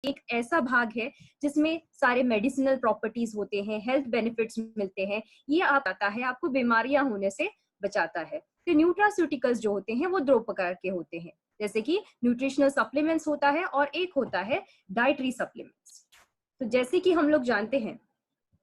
एक ऐसा भाग है जिसमें सारे मेडिसिनल प्रॉपर्टीज होते हैं, हेल्थ बेनिफिट्स मिलते हैं। ये आप आता है, आपको बीमारियां होने से बचाता है। तो न्यूट्रास्यूटिकल्स जो होते हैं वो दो प्रकार के होते हैं, जैसे कि न्यूट्रिशनल सप्लीमेंट्स होता है और एक होता है डाइटरी सप्लीमेंट्स। तो जैसे कि हम लोग जानते हैं,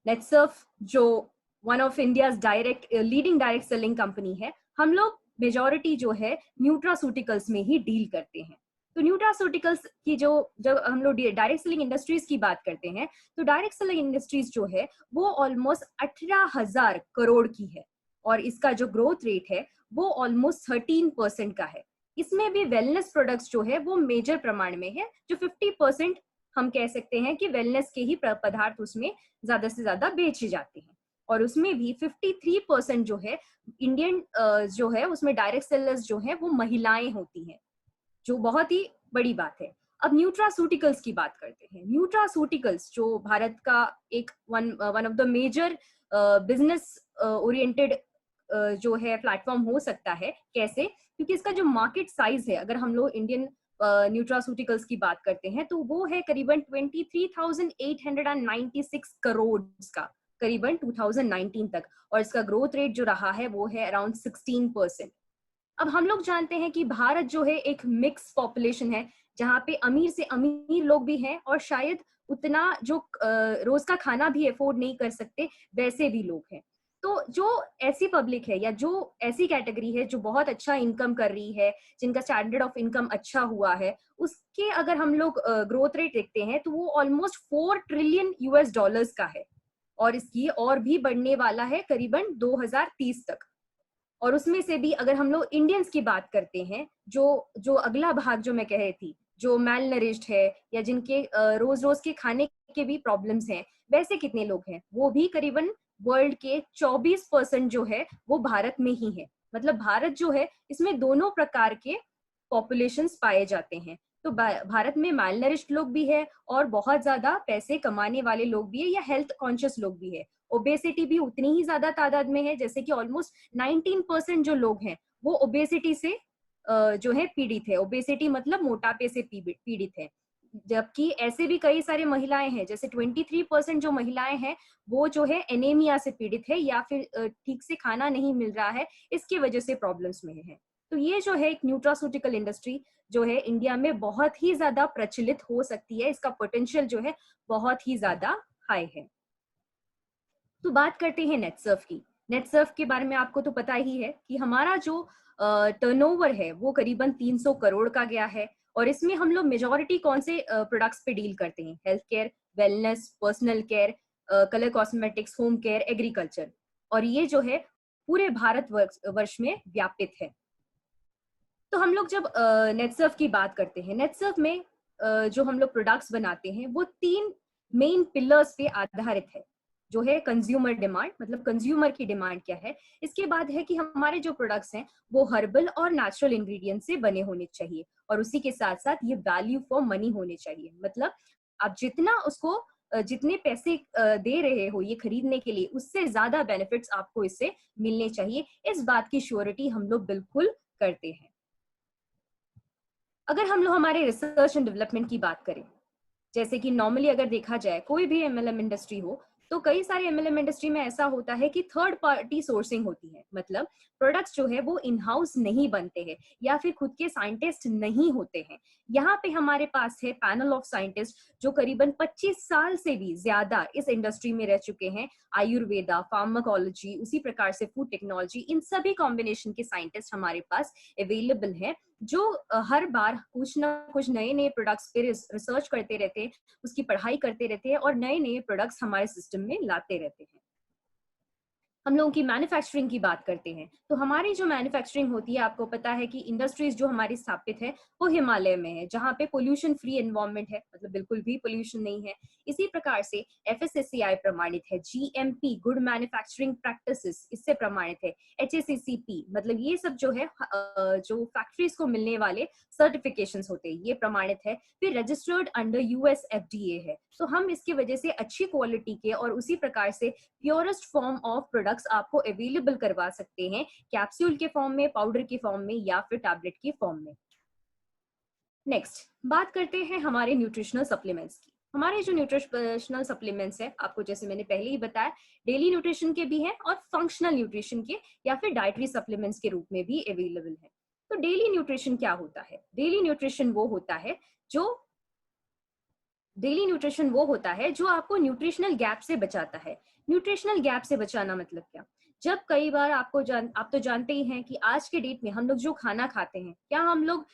नेटसर्फ जो one of India's leading direct selling company है, हम लोग मेजोरिटी जो है न्यूट्रास्यूटिकल्स में ही डील करते हैं। तो न्यूट्रास्यूटिकल्स की जो जब हम लोग डायरेक्ट सेलिंग इंडस्ट्रीज की बात करते हैं, तो डायरेक्ट सेलिंग इंडस्ट्रीज जो है वो ऑलमोस्ट 18,000 करोड़ की है और इसका जो ग्रोथ रेट है वो ऑलमोस्ट 13% का है। इसमें भी वेलनेस प्रोडक्ट्स जो है वो मेजर प्रमाण में है, जो 50% हम कह सकते हैं कि वेलनेस के ही पदार्थ उसमें ज्यादा से ज्यादा बेचे जाते हैं। और उसमें भी 53% जो है इंडियन जो है उसमें डायरेक्ट सेलर्स जो है वो महिलाएं होती हैं, जो बहुत ही बड़ी बात है। अब न्यूट्रास्यूटिकल्स की बात करते हैं। न्यूट्रास्यूटिकल्स जो भारत का एक one of the major business oriented जो है प्लेटफॉर्म हो सकता है। कैसे? क्योंकि इसका जो मार्केट साइज है, अगर हम लोग इंडियन न्यूट्रास्यूटिकल्स की बात करते हैं, तो वो है करीबन 23,896 करोड़ का, करीबन 2019 तक। और इसका ग्रोथ रेट जो रहा है वो है अराउंड 16%। अब हम लोग जानते हैं कि भारत जो है एक मिक्स पॉपुलेशन है, जहाँ पे अमीर से अमीर लोग भी हैं और शायद उतना जो रोज का खाना भी अफोर्ड नहीं कर सकते वैसे भी लोग हैं। तो जो ऐसी पब्लिक है या जो ऐसी कैटेगरी है जो बहुत अच्छा इनकम कर रही है, जिनका स्टैंडर्ड ऑफ इनकम अच्छा हुआ है, उसके अगर हम लोग ग्रोथ रेट देखते हैं तो वो ऑलमोस्ट 4 ट्रिलियन US डॉलर्स का है और इसकी और भी बढ़ने वाला है करीबन 2030 तक। और उसमें से भी अगर हम लोग इंडियंस की बात करते हैं, जो जो अगला भाग जो मैं कह रही थी, जो मेल नरिश्ड है या जिनके रोज रोज के खाने के भी प्रॉब्लम्स हैं, वैसे कितने लोग हैं? वो भी करीबन वर्ल्ड के 24% जो है वो भारत में ही है। मतलब भारत जो है इसमें दोनों प्रकार के पॉपुलेशंस पाए जाते हैं। तो भारत में मेल नरिश्ड लोग भी है और बहुत ज्यादा पैसे कमाने वाले लोग भी है या हेल्थ कॉन्शियस लोग भी है। ओबेसिटी भी उतनी ही ज्यादा तादाद में है, जैसे कि ऑलमोस्ट 19% जो लोग हैं वो ओबेसिटी से जो है पीड़ित है। ओबेसिटी मतलब मोटापे से पीड़ित है। जबकि ऐसे भी कई सारे महिलाएं हैं, जैसे 23% जो महिलाएं हैं वो जो है एनीमिया से पीड़ित है या फिर ठीक से खाना नहीं मिल रहा है, इसकी वजह से प्रॉब्लम्स में है। तो ये जो है एक न्यूट्रास्यूटिकल इंडस्ट्री जो है इंडिया में बहुत ही ज्यादा प्रचलित हो सकती है। इसका पोटेंशियल जो है बहुत ही ज्यादा हाई है। तो बात करते हैं नेटसर्फ की। नेटसर्फ के बारे में आपको तो पता ही है कि हमारा जो टर्नओवर है वो करीबन 300 करोड़ का गया है। और इसमें हम लोग मेजोरिटी कौन से प्रोडक्ट्स पे डील करते हैं? Health care, wellness, personal care, colour cosmetics, home care, agriculture. और ये जो है पूरे भारत वर्ष में व्यापित है। तो हम लोग जब नेटसर्फ की बात करते हैं, नेटसर्फ में जो हम लोग प्रोडक्ट्स बनाते हैं वो 3 मेन पिलर्स पे आधारित है। जो है कंज्यूमर डिमांड, मतलब कंज्यूमर की डिमांड क्या है। इसके बाद है कि हमारे जो प्रोडक्ट्स हैं वो हर्बल और नेचुरल इंग्रेडिएंट से बने होने चाहिए और उसी के साथ साथ ये वैल्यू फॉर मनी होने चाहिए। मतलब आप जितना उसको जितने पैसे दे रहे हो ये खरीदने के लिए, उससे ज्यादा बेनिफिट्स आपको इससे मिलने चाहिए। इस बात की श्योरिटी हम लोग बिल्कुल करते हैं। अगर हम लोग हमारे रिसर्च एंड डेवलपमेंट की बात करें, जैसे कि नॉर्मली अगर देखा जाए कोई भी एमएलएम इंडस्ट्री हो, तो कई सारे एमएलएम इंडस्ट्री में ऐसा होता है कि थर्ड पार्टी सोर्सिंग होती है। मतलब प्रोडक्ट्स जो है वो इन हाउस नहीं बनते हैं या फिर खुद के साइंटिस्ट नहीं होते हैं। यहाँ पे हमारे पास है पैनल ऑफ साइंटिस्ट जो करीबन 25 साल से भी ज्यादा इस इंडस्ट्री में रह चुके हैं। आयुर्वेदा, फार्माकोलॉजी, उसी प्रकार से फूड टेक्नोलॉजी, इन सभी कॉम्बिनेशन के साइंटिस्ट हमारे पास अवेलेबल हैं, जो हर बार कुछ ना कुछ नए नए प्रोडक्ट्स पे रिसर्च करते रहते हैं, उसकी पढ़ाई करते रहते हैं और नए नए प्रोडक्ट्स हमारे सिस्टम में लाते रहते हैं। हम लोगों की मैन्युफैक्चरिंग की बात करते हैं, तो हमारी जो मैन्युफैक्चरिंग होती है, आपको पता है कि इंडस्ट्रीज जो हमारी स्थापित है वो हिमालय में है, जहाँ पे पोल्यूशन फ्री एनवायरनमेंट है, मतलब बिल्कुल भी पोल्यूशन नहीं है। इसी प्रकार से एफएसएसएआई प्रमाणित है, जीएमपी गुड मैन्युफैक्चरिंग प्रैक्टिसेस इससे प्रमाणित है, एचएसीसीपी, मतलब ये सब जो है जो फैक्ट्रीज को मिलने वाले सर्टिफिकेशंस होते हैं ये प्रमाणित है। फिर रजिस्टर्ड अंडर यूएस एफडीए है। तो हम इसकी वजह से अच्छी क्वालिटी के और उसी प्रकार से प्योरेस्ट फॉर्म ऑफ प्रोडक्ट्स आपको अवेलेबल करवा सकते हैं, कैप्सूल के फॉर्म में, पाउडर के फॉर्म में या फिर टैबलेट के फॉर्म में। नेक्स्ट बात करते हैं हमारे न्यूट्रिशनल सप्लीमेंट्स की। हमारे जो न्यूट्रिशनल सप्लीमेंट्स है, आपको जैसे मैंने पहले ही बताया, डेली न्यूट्रिशन के भी हैं और फंक्शनल न्यूट्रिशन के या फिर डाइटरी सप्लीमेंट्स के रूप में भी अवेलेबल है। तो डेली न्यूट्रिशन क्या होता है? डेली न्यूट्रिशन वो होता है जो आपको न्यूट्रिशनल गैप से बचाता है। न्यूट्रिशनल गैप से बचाना मतलब क्या? जब कई बार आप तो जानते ही हैं कि आज के डेट में हम लोग जो खाना खाते हैं, क्या हम लोग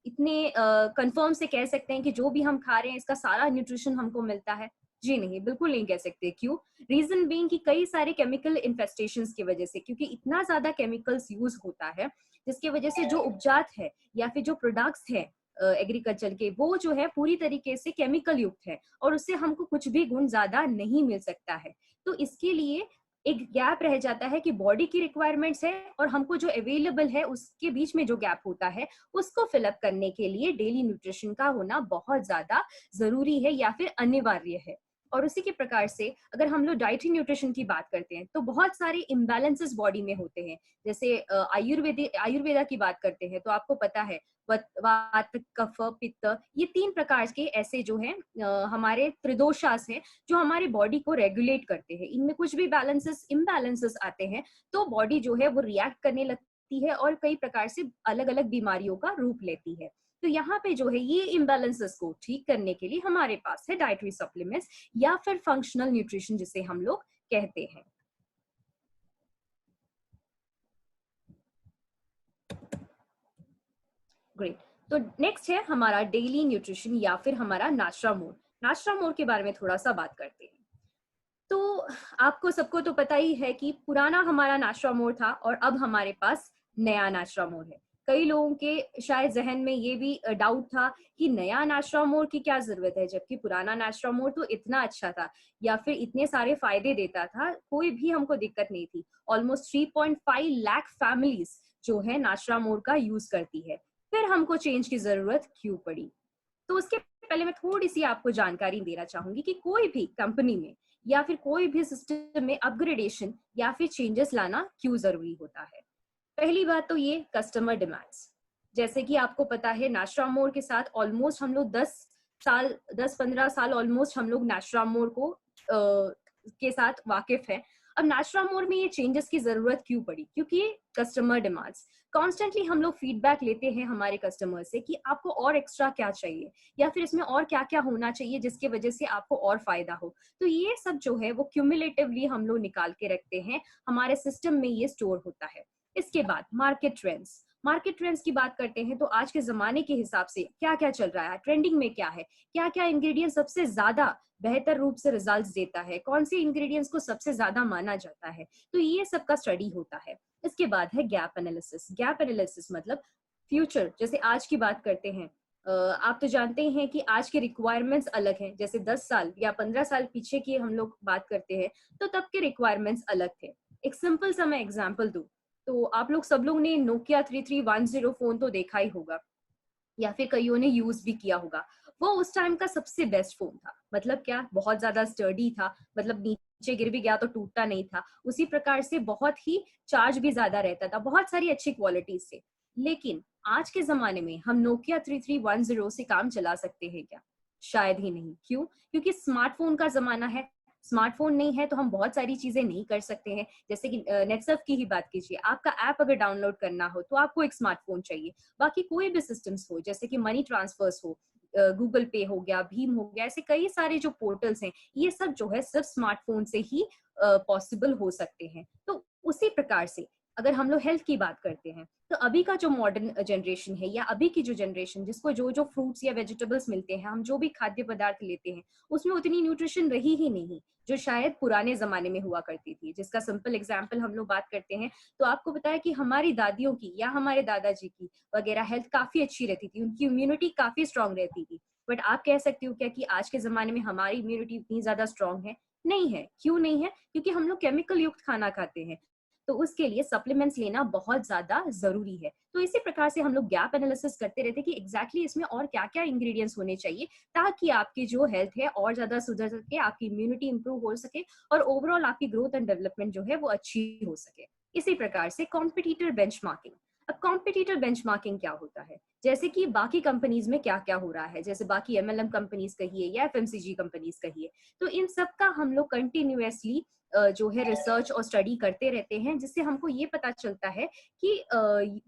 इतने कंफर्म से कह सकते हैं कि जो भी हम खा रहे हैं इसका सारा न्यूट्रिशन हमको मिलता है? जी नहीं, बिल्कुल नहीं कह सकते। क्यों? रीजन बीइंग कि कई सारे केमिकल इन्फेस्टेशंस की वजह से, क्योंकि इतना ज्यादा केमिकल्स यूज होता है जिसकी वजह से जो उपजात है या फिर जो प्रोडक्ट्स है एग्रीकल्चर के, वो जो है पूरी तरीके से केमिकल युक्त है और उससे हमको कुछ भी गुण ज्यादा नहीं मिल सकता है। तो इसके लिए एक गैप रह जाता है कि बॉडी की रिक्वायरमेंट्स है और हमको जो अवेलेबल है उसके बीच में जो गैप होता है उसको फिलअप करने के लिए डेली न्यूट्रिशन का होना बहुत ज्यादा जरूरी है या फिर अनिवार्य है। और उसी के प्रकार से अगर हम लोग डाइटरी न्यूट्रिशन की बात करते हैं तो बहुत सारे इम्बैलेंसेस बॉडी में होते हैं। जैसे आयुर्वेदा की बात करते हैं तो आपको पता है वात, कफ, पित्त, ये 3 प्रकार के ऐसे जो है हमारे त्रिदोषास हैं जो हमारे बॉडी को रेगुलेट करते हैं। इनमें कुछ भी इम्बैलेंसेस आते हैं तो बॉडी जो है वो रिएक्ट करने लगती है और कई प्रकार से अलग अलग बीमारियों का रूप लेती है। तो यहाँ पे जो है ये इम्बैलेंसेस को ठीक करने के लिए हमारे पास है डाइटरी सप्लीमेंट्स या फिर फंक्शनल न्यूट्रिशन जिसे हम लोग कहते हैं। ग्रेट। तो नेक्स्ट है हमारा डेली न्यूट्रिशन या फिर हमारा नाश्ता मोड। नाश्ता मोड के बारे में थोड़ा सा बात करते हैं। तो आपको सबको तो पता ही है कि पुराना हमारा नाश्ता मोड था और अब हमारे पास नया नाश्ता मोड है। कई लोगों के शायद जहन में ये भी डाउट था कि नया नाश्ता मोड की क्या जरूरत है, जबकि पुराना नाश्ता मोड तो इतना अच्छा था या फिर इतने सारे फायदे देता था, कोई भी हमको दिक्कत नहीं थी। ऑलमोस्ट 3.5 लाख फैमिलीज जो है नाश्ता मोड का यूज करती है। फिर हमको चेंज की जरूरत क्यों पड़ी? तो उसके पहले मैं थोड़ी सी आपको जानकारी देना चाहूंगी कि कोई भी कंपनी में या फिर कोई भी सिस्टम में अपग्रेडेशन या फिर चेंजेस लाना क्यों जरूरी होता है। पहली बात तो ये कस्टमर डिमांड्स। जैसे कि आपको पता है नाश्ता मोड के साथ ऑलमोस्ट हम लोग 10-15 साल ऑलमोस्ट हम लोग नाश्ता मोड को के साथ वाकिफ है। अब नाश्ता मोड में ये चेंजेस की जरूरत क्यों पड़ी? क्योंकि कस्टमर डिमांड्स। कॉन्स्टेंटली हम लोग फीडबैक लेते हैं हमारे कस्टमर से कि आपको और एक्स्ट्रा क्या चाहिए या फिर इसमें और क्या क्या होना चाहिए जिसकी वजह से आपको और फायदा हो। तो ये सब जो है वो क्यूमुलेटिवली हम लोग निकाल के रखते हैं, हमारे सिस्टम में ये स्टोर होता है। इसके बाद मार्केट ट्रेंड्स की बात करते हैं तो आज के जमाने के हिसाब से क्या क्या चल रहा है, ट्रेंडिंग में क्या है, क्या क्या इंग्रेडिएंट सबसे ज्यादा बेहतर रूप से रिजल्ट्स देता है, कौन से इंग्रेडिएंट्स को सबसे ज्यादा माना जाता है, तो ये सब का स्टडी होता है। इसके बाद है गैप एनालिसिस मतलब फ्यूचर। जैसे आज की बात करते हैं, आप तो जानते हैं कि आज के रिक्वायरमेंट्स अलग हैं। जैसे 10 साल या 15 साल पीछे की हम लोग बात करते हैं तो तब के रिक्वायरमेंट्स अलग थे। एक सिंपल सा मैं एग्जांपल दूं तो आप लोग सब लोग ने नोकिया 3310 फोन तो देखा ही होगा या फिर कईयों ने यूज भी किया होगा। वो उस टाइम का सबसे बेस्ट फोन था। मतलब क्या, बहुत ज्यादा स्टर्डी था, मतलब नीचे गिर भी गया तो टूटता नहीं था। उसी प्रकार से बहुत ही चार्ज भी ज्यादा रहता था, बहुत सारी अच्छी क्वालिटीज से। लेकिन आज के जमाने में हम नोकिया 3310 से काम चला सकते हैं क्या? शायद ही नहीं। क्यों? क्योंकि स्मार्टफोन का जमाना है। स्मार्टफोन नहीं है तो हम बहुत सारी चीजें नहीं कर सकते हैं। जैसे कि नेटसर्फ की ही बात कीजिए, आपका ऐप अगर डाउनलोड करना हो तो आपको एक स्मार्टफोन चाहिए। बाकी कोई भी सिस्टम्स हो, जैसे कि मनी ट्रांसफर्स हो, गूगल पे हो गया, भीम हो गया, ऐसे कई सारे जो पोर्टल्स हैं, ये सब जो है सिर्फ स्मार्टफोन से ही पॉसिबल हो सकते हैं। तो उसी प्रकार से अगर हम लोग हेल्थ की बात करते हैं तो अभी का जो मॉडर्न जनरेशन है या अभी की जो जनरेशन जिसको जो जो फ्रूट्स या वेजिटेबल्स मिलते हैं, हम जो भी खाद्य पदार्थ लेते हैं, उसमें उतनी न्यूट्रिशन रही ही नहीं जो शायद पुराने जमाने में हुआ करती थी। जिसका सिंपल एग्जाम्पल हम लोग बात करते हैं तो आपको पता है कि हमारी दादियों की या हमारे दादाजी की वगैरह हेल्थ काफी अच्छी रहती थी, उनकी इम्यूनिटी काफी स्ट्रांग रहती थी। बट आप कह सकते हो क्या कि आज के जमाने में हमारी इम्यूनिटी इतनी ज्यादा स्ट्रांग है? नहीं है। क्यों नहीं है? क्योंकि हम लोग केमिकल युक्त खाना खाते हैं। तो उसके लिए सप्लीमेंट्स लेना बहुत ज्यादा जरूरी है। तो इसी प्रकार से हम लोग गैप एनालिसिस करते रहते हैं कि एग्जैक्टली इसमें और क्या क्या इंग्रेडिएंट्स होने चाहिए ताकि आपकी जो हेल्थ है और ज्यादा सुधर सके, आपकी इम्यूनिटी इंप्रूव हो सके और ओवरऑल आपकी ग्रोथ एंड डेवलपमेंट जो है वो अच्छी हो सके। इसी प्रकार से कॉम्पिटिटर बेंचमार्किंग। अब कॉम्पिटिटर बेंचमार्किंग क्या होता है, जैसे कि बाकी कंपनीज में क्या क्या हो रहा है, जैसे बाकी एमएलएम कंपनीज कहिए या एफएमसीजी कंपनीज कहिए, तो इन सब का हम लोग कंटिन्यूअसली जो है रिसर्च और स्टडी करते रहते हैं, जिससे हमको ये पता चलता है कि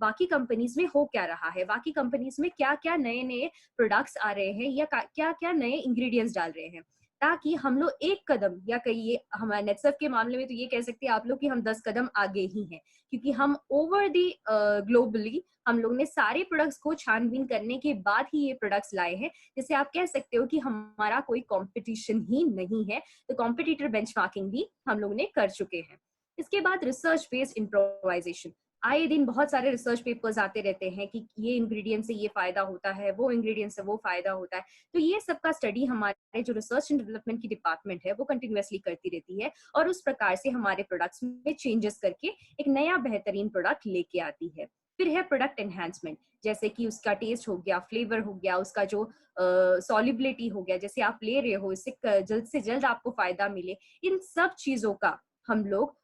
बाकी कंपनीज में हो क्या रहा है, बाकी कंपनीज में क्या क्या नए नए प्रोडक्ट्स आ रहे हैं या क्या क्या नए इंग्रेडिएंट्स डाल रहे हैं, ताकि हम लोग एक कदम या कहिए हमारे नेटसर्फ के मामले में तो ये कह सकते हैं आप लोग कि हम 10 कदम आगे ही हैं, क्योंकि हम ओवर दी ग्लोबली हम लोग ने सारे प्रोडक्ट्स को छानबीन करने के बाद ही ये प्रोडक्ट्स लाए हैं, जिससे आप कह सकते हो कि हमारा कोई कंपटीशन ही नहीं है। तो कॉम्पिटिटर बेंचमार्किंग भी हम लोग ने कर चुके हैं। इसके बाद रिसर्च बेस्ड इम्प्रोवाइजेशन, आए दिन बहुत सारे रिसर्च पेपर्स आते रहते हैं कि ये इंग्रेडिएंट से ये फायदा होता है, वो इंग्रेडिएंट से वो फायदा होता है, तो ये सबका स्टडी हमारे जो रिसर्च एंड डेवलपमेंट की डिपार्टमेंट है वो कंटिन्यूअसली करती रहती है, और उस प्रकार से हमारे प्रोडक्ट्स में चेंजेस करके एक नया बेहतरीन प्रोडक्ट लेके आती है। फिर है प्रोडक्ट एनहांसमेंट, जैसे कि उसका टेस्ट हो गया, फ्लेवर हो गया, उसका जो सॉल्युबिलिटी हो गया, जैसे आप ले रहे हो इससे जल्द से जल्द आपको फायदा मिले, इन सब चीजों का हम लोग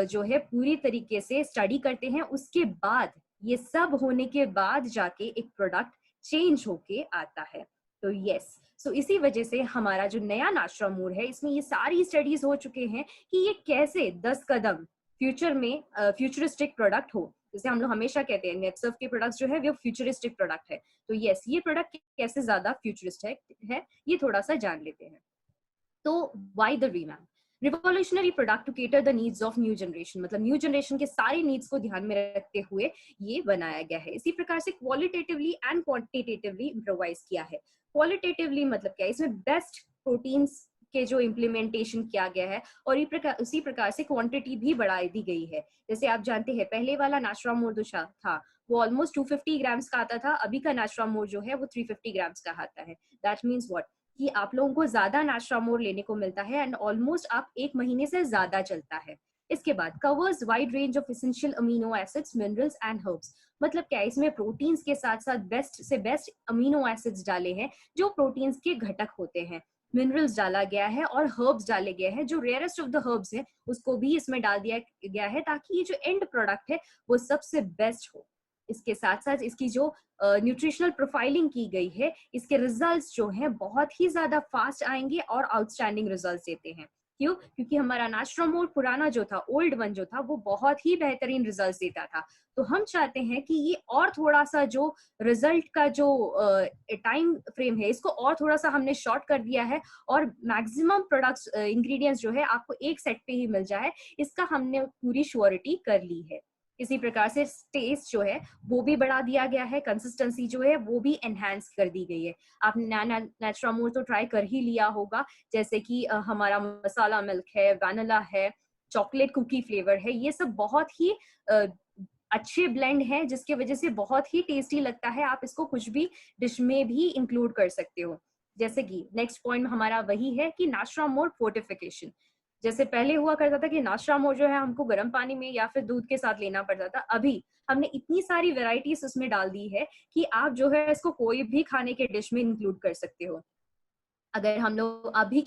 जो है पूरी तरीके से स्टडी करते हैं। उसके बाद ये सब होने के बाद जाके एक प्रोडक्ट चेंज होके आता है। तो यस, सो इसी वजह से हमारा जो नया नाश्रा मोर है इसमें ये सारी स्टडीज हो चुके हैं कि ये कैसे 10 कदम फ्यूचर में फ्यूचरिस्टिक प्रोडक्ट हो। जैसे हम लोग हमेशा कहते हैं नेटसर्फ के प्रोडक्ट्स जो है वो फ्यूचरिस्टिक प्रोडक्ट है, तो यस ये प्रोडक्ट कैसे ज्यादा फ्यूचरिस्टिक है ये थोड़ा सा जान लेते हैं। तो why the revamp, revolutionary product to cater the needs of new generation, मतलब न्यू जनरेशन के सारे नीड्स को ध्यान में रखते हुए ये बनाया गया है। इसी प्रकार से क्वालिटेटिवली एंड क्वांटिटेटिवली इम्प्रोवाइज किया है। क्वालिटेटिवली मतलब क्या है, इसमें बेस्ट प्रोटीन्स के जो इम्प्लीमेंटेशन किया गया है, और उसी प्रकार से क्वांटिटी भी बढ़ा दी गई है। जैसे आप जानते हैं पहले वाला नाश्रा मोर जो था वो ऑलमोस्ट 250 ग्राम्स का आता था, अभी का नाश्रा मोर जो है वो 350 ग्राम्स का आता है। दैट मीन्स व्हाट, कि आप लोगों को ज्यादा नाश्रा मोर लेने को मिलता है एंड ऑलमोस्ट आप एक महीने से ज्यादा चलता है। इसके बाद covers wide range of essential amino acids, minerals and herbs, मतलब क्या इसमें प्रोटीन्स के साथ साथ बेस्ट से बेस्ट अमीनो एसिड्स डाले हैं जो प्रोटीन्स के घटक होते हैं, मिनरल्स डाला गया है और हर्ब्स डाले गए हैं, जो रेयरेस्ट ऑफ द हर्ब्स है उसको भी इसमें डाल दिया गया है, ताकि ये जो एंड प्रोडक्ट है वो सबसे बेस्ट हो। इसके साथ साथ इसकी जो न्यूट्रिशनल प्रोफाइलिंग की गई है, इसके रिजल्ट्स जो हैं बहुत ही ज्यादा फास्ट आएंगे और आउटस्टैंडिंग रिजल्ट्स देते हैं। क्यों? क्योंकि हमारा नाश्रा मोर पुराना जो था, ओल्ड वन जो था, वो बहुत ही बेहतरीन रिजल्ट्स देता था। तो हम चाहते हैं कि ये और थोड़ा सा जो रिजल्ट का जो टाइम फ्रेम है इसको और थोड़ा सा हमने शॉर्ट कर दिया है, और मैक्सिमम प्रोडक्ट्स इंग्रेडिएंट्स जो है आपको एक सेट पे ही मिल जाए, इसका हमने पूरी श्योरिटी कर ली है। इसी प्रकार से टेस्ट जो है वो भी बढ़ा दिया गया है, कंसिस्टेंसी जो है वो भी एनहांस कर दी गई है। आपने नाश्रा मोर तो ट्राई कर ही लिया होगा, जैसे कि हमारा मसाला मिल्क है, वैनिला है, चॉकलेट कुकी फ्लेवर है, ये सब बहुत ही अच्छे ब्लेंड हैं जिसकी वजह से बहुत ही टेस्टी लगता है। आप इसको कुछ भी डिश में भी इंक्लूड कर सकते हो। जैसे कि नेक्स्ट पॉइंट हमारा वही है कि नाश्रा मोर फोर्टिफिकेशन, जैसे पहले हुआ करता था कि नाश्रा मोर जो है हमको गर्म पानी में या फिर दूध के साथ लेना पड़ता था, अभी हमने इतनी सारी वेराइटीज उसमें डाल दी है कि आप जो है इसको कोई भी खाने के डिश में इंक्लूड कर सकते हो। अगर हम लोग अभी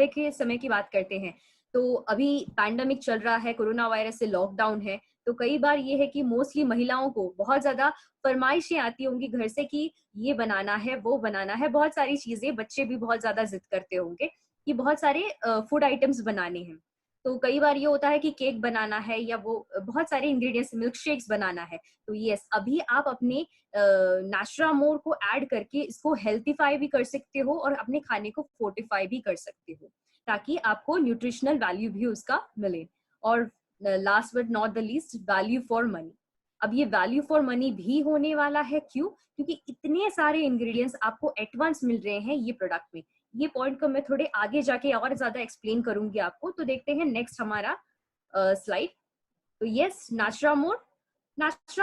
के समय की बात करते हैं, तो अभी पैंडेमिक चल रहा है, कोरोना वायरस से लॉकडाउन है, तो कई बार ये है कि मोस्टली महिलाओं को बहुत ज्यादा फरमाइशें आती होंगी घर से कि ये बनाना है वो बनाना है, बहुत सारी चीजें, बच्चे भी बहुत ज्यादा जिद करते होंगे कि बहुत सारे फूड आइटम्स बनाने हैं। तो कई बार ये होता है कि केक बनाना है या वो बहुत सारे इंग्रेडिएंट्स, मिल्क शेक्स बनाना है। तो यस, अभी आप अपने नाश्रा मोर को ऐड करके इसको हेल्थीफाई भी कर सकते हो और अपने खाने को फोर्टिफाई भी कर सकते हो, ताकि आपको न्यूट्रिशनल वैल्यू भी उसका मिले। और last but not the least, value for money. अब ये वैल्यू फॉर मनी भी होने वाला है, क्यों? क्योंकि इतने सारे इंग्रेडिएंट्स आपको एट वंस मिल रहे हैं ये प्रोडक्ट में। ये पॉइंट को मैं थोड़े आगे जाके और ज्यादा एक्सप्लेन करूंगी आपको। तो देखते हैं नेक्स्ट हमारा स्लाइड। तो यस, नाश्रा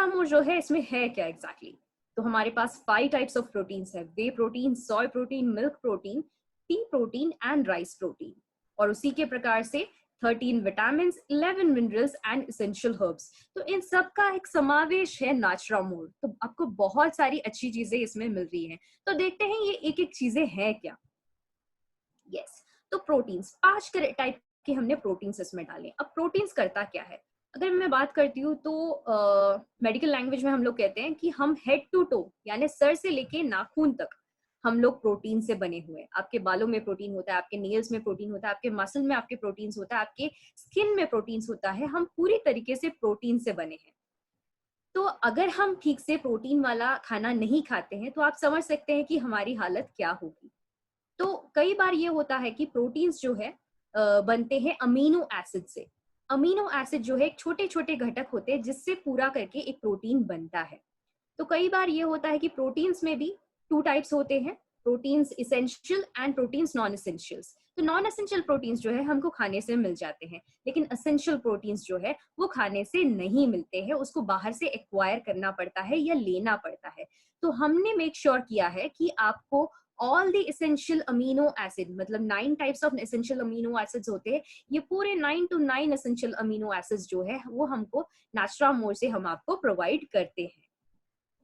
मोर जो है इसमें है क्या एग्जैक्टली तो हमारे पास 5 टाइप्स ऑफ प्रोटीन्स है: whey protein, soy protein, milk protein, pea protein and rice protein. और उसी के प्रकार से 13 vitamin, 11 minerals and essential herbs. तो इन सब का एक समावेश है नाश्रा मोर। तो आपको बहुत सारी अच्छी चीजें इसमें मिल रही हैं। तो देखते हैं ये एक एक चीजें हैं क्या। यस, तो प्रोटीन्स 5 टाइप के हमने प्रोटीन्स इसमें डाले। अब प्रोटीन्स करता क्या है? अगर मैं बात करती हूँ तो मेडिकल लैंग्वेज में हम लोग कहते हैं कि हम हेड टू टो यानी सर से लेके नाखून तक हम लोग प्रोटीन से बने हुए हैं। आपके बालों में प्रोटीन होता है, आपके नेल्स में प्रोटीन होता है, आपके मसल में आपके प्रोटीन्स होता है, आपके स्किन में प्रोटीन्स होता है। हम पूरी तरीके से प्रोटीन से बने हैं। तो अगर हम ठीक से प्रोटीन वाला खाना नहीं खाते हैं तो आप समझ सकते हैं कि हमारी हालत क्या होगी। तो कई बार ये होता है कि प्रोटीन्स जो है बनते हैं अमीनो एसिड से। अमीनो एसिड जो है एक छोटे छोटे घटक होते हैं जिससे पूरा करके एक प्रोटीन बनता है। तो कई बार ये होता है कि प्रोटीन्स में भी टू टाइप्स होते हैं, proteins essential and proteins non essentials. तो नॉन एसेंशियल प्रोटीन्स जो है हमको खाने से मिल जाते हैं, लेकिन एसेंशियल प्रोटीन्स जो है वो खाने से नहीं मिलते हैं, उसको बाहर से एक्वायर करना पड़ता है या लेना पड़ता है। तो हमने मेक श्योर किया है कि आपको all the essential amino acid, मतलब 9 types of essential amino acids होते हैं, ये पूरे 9 to 9 एसेंशियल अमीनो एसिड्स जो है वो हमको नाश्रामोर से हम आपको प्रोवाइड करते हैं।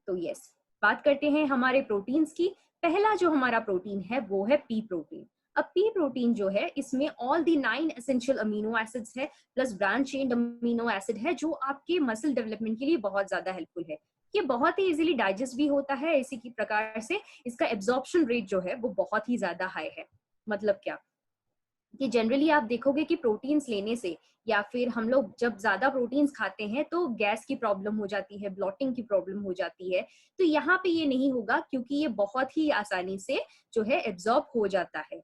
तो यस, बात करते हैं हमारे प्रोटीन्स की। पहला जो हमारा प्रोटीन है वो है पी प्रोटीन। अब पी प्रोटीन जो है इसमें all the 9 essential amino acids है plus branch chain amino acid है जो आपके मसल डेवलपमेंट के लिए बहुत ज्यादा हेल्पफुल है। ये बहुत ही इजीली डाइजेस्ट भी होता है, इसी की प्रकार से इसका एब्जॉर्प्शन रेट जो है वो बहुत ही ज्यादा हाई है। मतलब क्या कि जनरली आप देखोगे कि प्रोटीन्स लेने से या फिर हम लोग जब ज्यादा प्रोटीन्स खाते हैं तो गैस की प्रॉब्लम हो जाती है, ब्लॉटिंग की प्रॉब्लम हो जाती है। तो यहाँ पे ये नहीं होगा क्योंकि ये बहुत ही आसानी से जो है एब्जॉर्ब हो जाता है।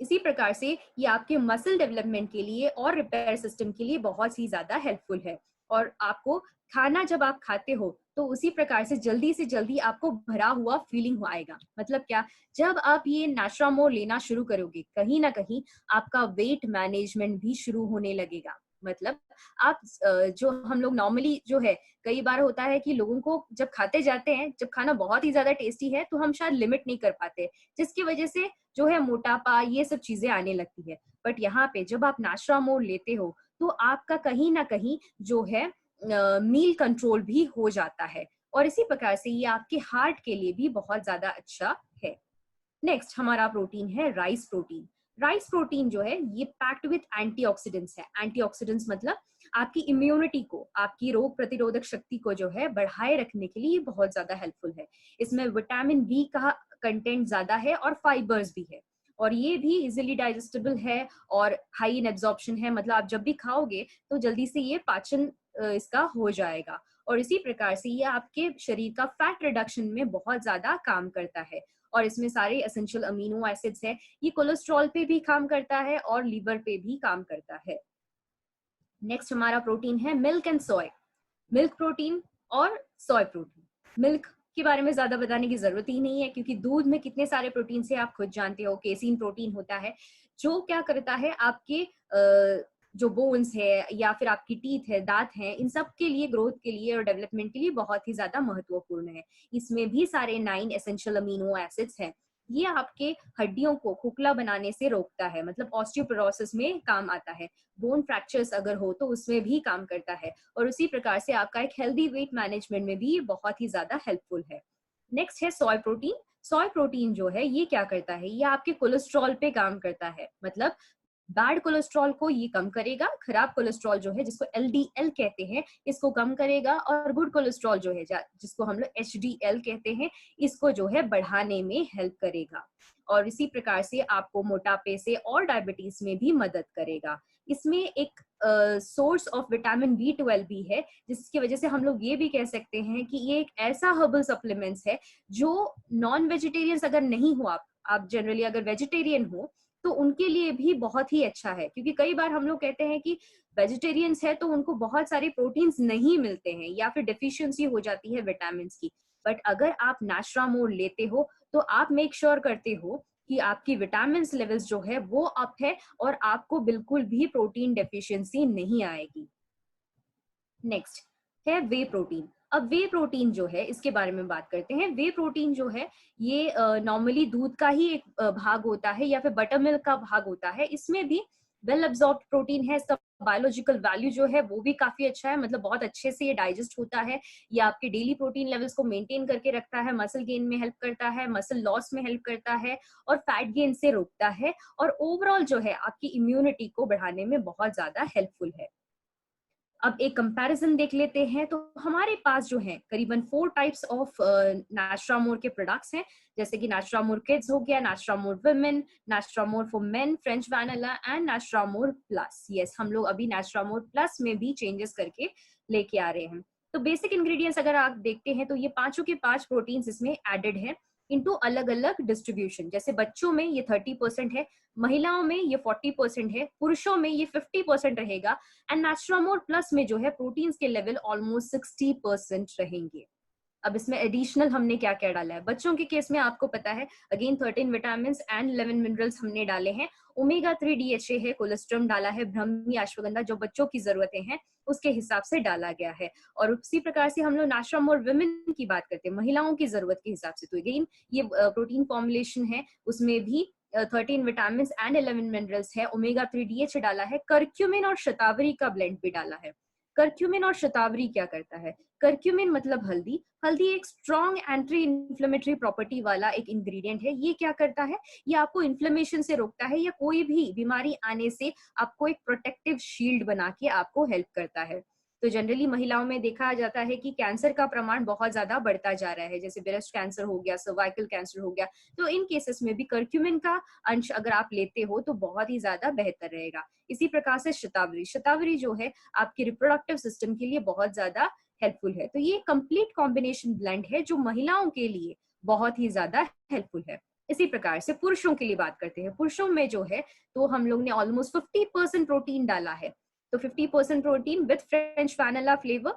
इसी प्रकार से ये आपके मसल डेवलपमेंट के लिए और रिपेयर सिस्टम के लिए बहुत ही ज्यादा हेल्पफुल है। और आपको खाना जब आप खाते हो तो उसी प्रकार से जल्दी आपको भरा हुआ फीलिंग आएगा। मतलब क्या, जब आप ये नाश्रामोर लेना शुरू करोगे कहीं ना कहीं आपका वेट मैनेजमेंट भी शुरू होने लगेगा। मतलब आप जो हम लोग नॉर्मली जो है, कई बार होता है कि लोगों को जब खाते जाते हैं, जब खाना बहुत ही ज्यादा टेस्टी है तो हम शायद लिमिट नहीं कर पाते, जिसकी वजह से जो है मोटापा ये सब चीजें आने लगती है। बट यहाँ पे जब आप नाश्रामोर लेते हो तो आपका कहीं ना कहीं जो है मील कंट्रोल भी हो जाता है। और इसी प्रकार से ये आपके हार्ट के लिए भी बहुत ज्यादा अच्छा है। नेक्स्ट हमारा प्रोटीन है राइस प्रोटीन। राइस प्रोटीन जो है ये पैक्ड विथ एंटीऑक्सीडेंट्स है। एंटीऑक्सीडेंट्स मतलब आपकी इम्यूनिटी को, आपकी रोग प्रतिरोधक शक्ति को जो है बढ़ाए रखने के लिए ये बहुत ज्यादा हेल्पफुल है। इसमें विटामिन बी का कंटेंट ज्यादा है और फाइबर्स भी है, और ये भी इजिली डाइजेस्टेबल है और हाई इन एब्जॉर्प्शन है। मतलब आप जब भी खाओगे तो जल्दी से ये पाचन इसका हो जाएगा। और इसी प्रकार से ये आपके शरीर का फैट रिडक्शन में बहुत ज्यादा काम करता है। और इसमें सारे एसेंशियल अमीनो एसिड्स है। ये कोलेस्ट्रॉल पे भी काम करता है और लीवर पे भी काम करता है। नेक्स्ट हमारा प्रोटीन है milk and soy. Milk protein और सोय प्रोटीन। मिल्क के बारे में ज्यादा बताने की जरूरत ही नहीं है क्योंकि दूध में कितने सारे प्रोटीन से आप खुद जानते हो। केसीन प्रोटीन होता है जो क्या करता है, आपके जो बोन्स है या फिर आपकी टीथ है, दांत है, इन सब के लिए, ग्रोथ के लिए और डेवलपमेंट के लिए बहुत ही ज्यादा महत्वपूर्ण है। इसमें भी सारे 9 एसेंशियल अमीनो एसिड्स हैं। ये आपके हड्डियों को खोखला बनाने से रोकता है, मतलब ऑस्टियोपोरोसिस में काम आता है। बोन फ्रैक्चर्स अगर हो तो उसमें भी काम करता है। और उसी प्रकार से आपका एक हेल्दी वेट मैनेजमेंट में भी ये बहुत ही ज्यादा हेल्पफुल है। नेक्स्ट है सोय प्रोटीन। सोय प्रोटीन जो है ये क्या करता है, ये आपके कोलेस्ट्रॉल पे काम करता है। मतलब बैड कोलेस्ट्रॉल को ये कम करेगा, खराब कोलेस्ट्रॉल जो है जिसको एलडीएल कहते हैं इसको कम करेगा, और गुड कोलेस्ट्रॉल जो है जिसको हम लोग एचडीएल कहते हैं इसको जो है बढ़ाने में हेल्प करेगा। और इसी प्रकार से आपको मोटापे से और डायबिटीज में भी मदद करेगा। इसमें एक सोर्स ऑफ विटामिन बी 12 भी है, जिसकी वजह से हम लोग ये भी कह सकते हैं कि ये एक ऐसा हर्बल सप्लीमेंट्स है जो नॉन वेजिटेरियंस अगर नहीं हो, आप जनरली अगर वेजिटेरियन हो तो उनके लिए भी बहुत ही अच्छा है। क्योंकि कई बार हम लोग कहते हैं कि वेजिटेरियंस है तो उनको बहुत सारे प्रोटीन्स नहीं मिलते हैं या फिर डिफिशियंसी हो जाती है विटामिन की। बट अगर आप नाश्रामोर लेते हो तो आप मेक श्योर करते हो कि आपकी विटामिन लेवल्स जो है वो अप है और आपको बिल्कुल भी प्रोटीन डेफिशिएंसी नहीं आएगी। नेक्स्ट है वे प्रोटीन। अब वे प्रोटीन जो है इसके बारे में बात करते हैं। वे प्रोटीन जो है ये नॉर्मली दूध का ही एक भाग होता है या फिर बटर मिल्क का भाग होता है। इसमें भी वेल एब्जॉर्ब्ड प्रोटीन है। इसका बायोलॉजिकल वैल्यू जो है वो भी काफी अच्छा है, मतलब बहुत अच्छे से ये डाइजेस्ट होता है। ये आपके डेली प्रोटीन लेवल्स को मेंटेन करके रखता है, मसल गेन में हेल्प करता है, मसल लॉस में हेल्प करता है और फैट गेन से रोकता है। और ओवरऑल जो है आपकी इम्यूनिटी को बढ़ाने में बहुत ज्यादा हेल्पफुल है। अब एक कंपैरिजन देख लेते हैं। तो हमारे पास जो है करीबन 4 टाइप्स ऑफ नास्ट्रामोर के प्रोडक्ट्स हैं, जैसे कि नास्ट्रामोर किड्स हो गया, Nastramore women, Nastramore for men, French vanilla and Nastramore plus. Yes, हम लोग अभी नास्ट्रामोर प्लस में भी चेंजेस करके लेके आ रहे हैं। तो बेसिक इंग्रेडिएंट्स अगर आप देखते हैं तो ये पांचों के पांच प्रोटीन्स इसमें एडेड है इनटू अलग अलग डिस्ट्रीब्यूशन। जैसे बच्चों में ये 30% है, महिलाओं में ये 40% है, पुरुषों में ये 50% रहेगा, एंड नास्ट्रामोर प्लस में जो है प्रोटीन्स के लेवल ऑलमोस्ट 60% रहेंगे। अब इसमें एडिशनल हमने क्या क्या डाला है, बच्चों के केस में आपको पता है अगेन 13 विटामिन एंड 11 मिनरल्स हमने डाले हैं, ओमेगा 3 DHA है, कोलेस्ट्रम डाला है, ब्रह्मी, अश्वगंधा जो बच्चों की जरूरतें हैं उसके हिसाब से डाला गया है। और उसी प्रकार से हम लोग नास्ट्रामोर वुमेन की बात करते हैं, महिलाओं की जरूरत के हिसाब से, तो अगेन ये प्रोटीन फॉर्मुलेशन है, उसमें भी 13 विटामिन एंड 11 मिनरल्स है, ओमेगा 3 DHA डाला है, करक्यूमिन और शतावरी का ब्लेंड भी डाला है। करक्यूमिन और शतावरी क्या करता है, करक्यूमिन मतलब हल्दी, हल्दी एक स्ट्रॉन्ग एंटी इन्फ्लेमेटरी प्रॉपर्टी वाला एक इंग्रेडिएंट है। ये क्या करता है, ये आपको इन्फ्लेमेशन से रोकता है या कोई भी बीमारी आने से आपको एक प्रोटेक्टिव शील्ड बना के आपको हेल्प करता है। तो जनरली महिलाओं में देखा जाता है कि कैंसर का प्रमाण बहुत ज्यादा बढ़ता जा रहा है, जैसे ब्रेस्ट कैंसर हो गया, सर्वाइकल कैंसर हो गया, तो इन केसेस में भी करक्यूमिन का अंश अगर आप लेते हो तो बहुत ही ज्यादा बेहतर रहेगा। इसी प्रकार से शतावरी, शतावरी जो है आपके रिप्रोडक्टिव सिस्टम के लिए बहुत ज्यादा हेल्पफुल है। तो ये कंप्लीट कॉम्बिनेशन ब्लेंड है जो महिलाओं के लिए बहुत ही ज्यादा हेल्पफुल है। इसी प्रकार से पुरुषों के लिए बात करते हैं, पुरुषों में जो है तो हम लोग ने ऑलमोस्ट 50% प्रोटीन डाला है, तो 50% protein with French vanilla flavour,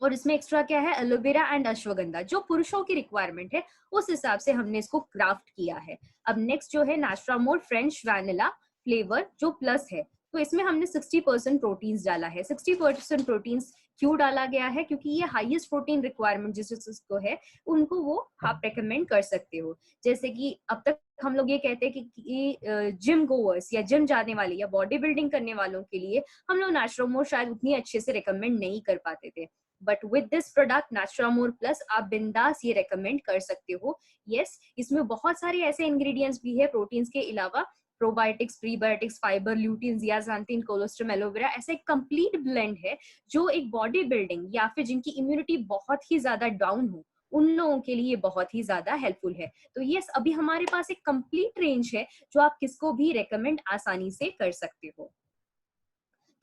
और इसमें एक्स्ट्रा क्या है, एलोवेरा एंड अश्वगंधा, जो पुरुषों की रिक्वायरमेंट है उस हिसाब से हमने इसको क्राफ्ट किया है। अब नेक्स्ट जो है नास्ट्रामोर फ्रेंच वैनिला फ्लेवर जो प्लस है, तो इसमें हमने 60% प्रोटीन्स डाला है। 60% प्रोटीन्स क्यों डाला गया है, क्योंकि ये हाईएस्ट प्रोटीन रिक्वायरमेंट जिसको है उनको वो आप रेकमेंड कर सकते हो। जैसे कि अब तक हम लोग ये कहते हैं कि जिम गोवर्स या जिम जाने वाले या बॉडी बिल्डिंग करने वालों के लिए हम लोग नास्ट्रामोर शायद उतनी अच्छे से रिकमेंड नहीं कर पाते थे, but with this product Nastramore plus आप बिंदास ये रेकमेंड कर सकते हो। यस, इसमें बहुत सारे ऐसे इंग्रेडिएंट्स भी है प्रोटीन्स के अलावा, probiotics, prebiotics, fibre, lutein, zeaxanthin, colostrum, aloe vera, ऐसा एक कंप्लीट ब्लेंड है जो एक बॉडी बिल्डिंग या फिर जिनकी इम्यूनिटी बहुत ही ज्यादा डाउन हो उन लोगों के लिए बहुत ही ज्यादा हेल्पफुल है। तो यस, अभी हमारे पास एक कंप्लीट रेंज है जो आप किसको भी रेकमेंड आसानी से कर सकते हो।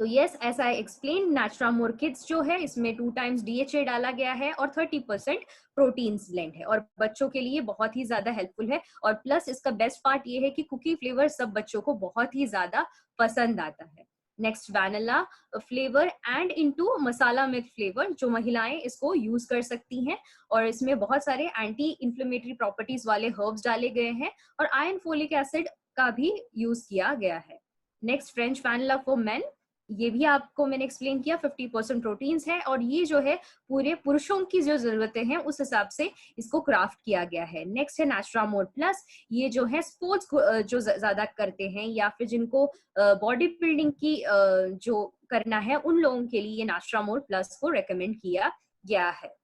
तो yes, as I explain, Nastramore kids जो है इसमें 2 टाइम्स DHA डाला गया है और 30% प्रोटीन्स ब्लेंड है और बच्चों के लिए बहुत ही ज्यादा हेल्पफुल है। और प्लस इसका बेस्ट पार्ट ये है कि कुकी फ्लेवर सब बच्चों को बहुत ही ज्यादा पसंद आता है। Next vanilla flavour and into masala milk flavour, जो महिलाएं इसको यूज कर सकती हैं, और इसमें बहुत सारे एंटी इन्फ्लेमेटरी प्रॉपर्टीज वाले हर्ब्स डाले गए हैं और आयरन फोलिक एसिड का भी यूज किया गया है। Next French vanilla for main, ये भी आपको मैंने एक्सप्लेन किया, 50% प्रोटीन्स है और ये जो है पूरे पुरुषों की जो जरूरतें हैं उस हिसाब से इसको क्राफ्ट किया गया है। नेक्स्ट है नास्ट्रामोर प्लस, ये जो है स्पोर्ट्स जो ज्यादा करते हैं या फिर जिनको बॉडी बिल्डिंग की जो करना है उन लोगों के लिए ये नास्ट्रामोर प्लस को रेकमेंड किया गया है।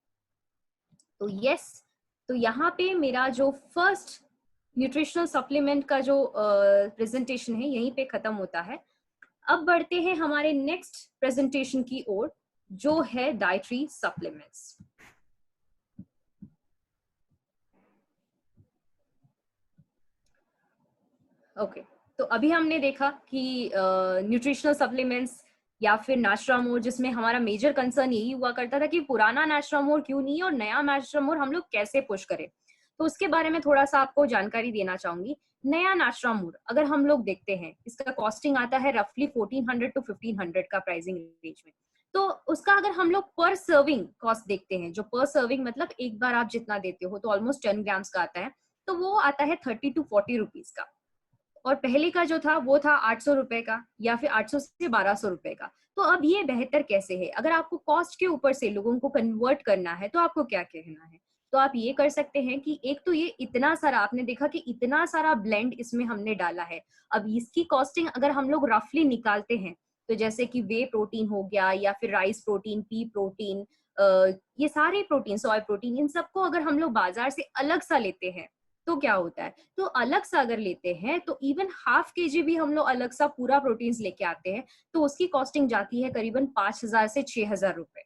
तो यस, तो यहाँ पे मेरा जो फर्स्ट न्यूट्रिशनल सप्लीमेंट का जो प्रेजेंटेशन है यहीं पे खत्म होता है। अब बढ़ते हैं हमारे नेक्स्ट प्रेजेंटेशन की ओर जो है डाइटरी सप्लीमेंट्स। ओके, तो अभी हमने देखा कि न्यूट्रिशनल सप्लीमेंट्स या फिर नास्ट्रामोर, जिसमें हमारा मेजर कंसर्न यही हुआ करता था कि पुराना नास्ट्रामोर क्यों नहीं और नया नास्ट्रामोर हम लोग कैसे पुश करें, तो उसके बारे में थोड़ा सा आपको जानकारी देना चाहूंगी। नया नास्ट्रामोर अगर हम लोग देखते हैं इसका कॉस्टिंग आता है रफली 1400 to 1500 का प्राइसिंग रेंज में। तो उसका अगर हम लोग पर सर्विंग कॉस्ट देखते हैं, जो पर सर्विंग मतलब एक बार आप जितना देते हो तो ऑलमोस्ट 10 ग्राम्स का आता है, तो वो आता है 30 to 40 रुपीज का। और पहले का जो था वो था 800 रुपए का या फिर 800 से 1200 रुपए का। तो अब ये बेहतर कैसे है, अगर आपको कॉस्ट के ऊपर से लोगों को कन्वर्ट करना है तो आपको क्या कहना है, तो आप ये कर सकते हैं कि एक तो ये इतना सारा, आपने देखा कि इतना सारा ब्लेंड इसमें हमने डाला है। अब इसकी कॉस्टिंग अगर हम लोग रफली निकालते हैं तो जैसे कि वे प्रोटीन हो गया या फिर राइस प्रोटीन, पी प्रोटीन, ये सारे प्रोटीन, सोया प्रोटीन, इन सबको अगर हम लोग बाजार से अलग सा लेते हैं तो क्या होता है, तो अलग सा अगर लेते हैं तो इवन हाफ केजी भी हम लोग अलग सा पूरा प्रोटीन्स लेके आते हैं तो उसकी कॉस्टिंग जाती है करीबन 5,000 से 6,000 रुपए।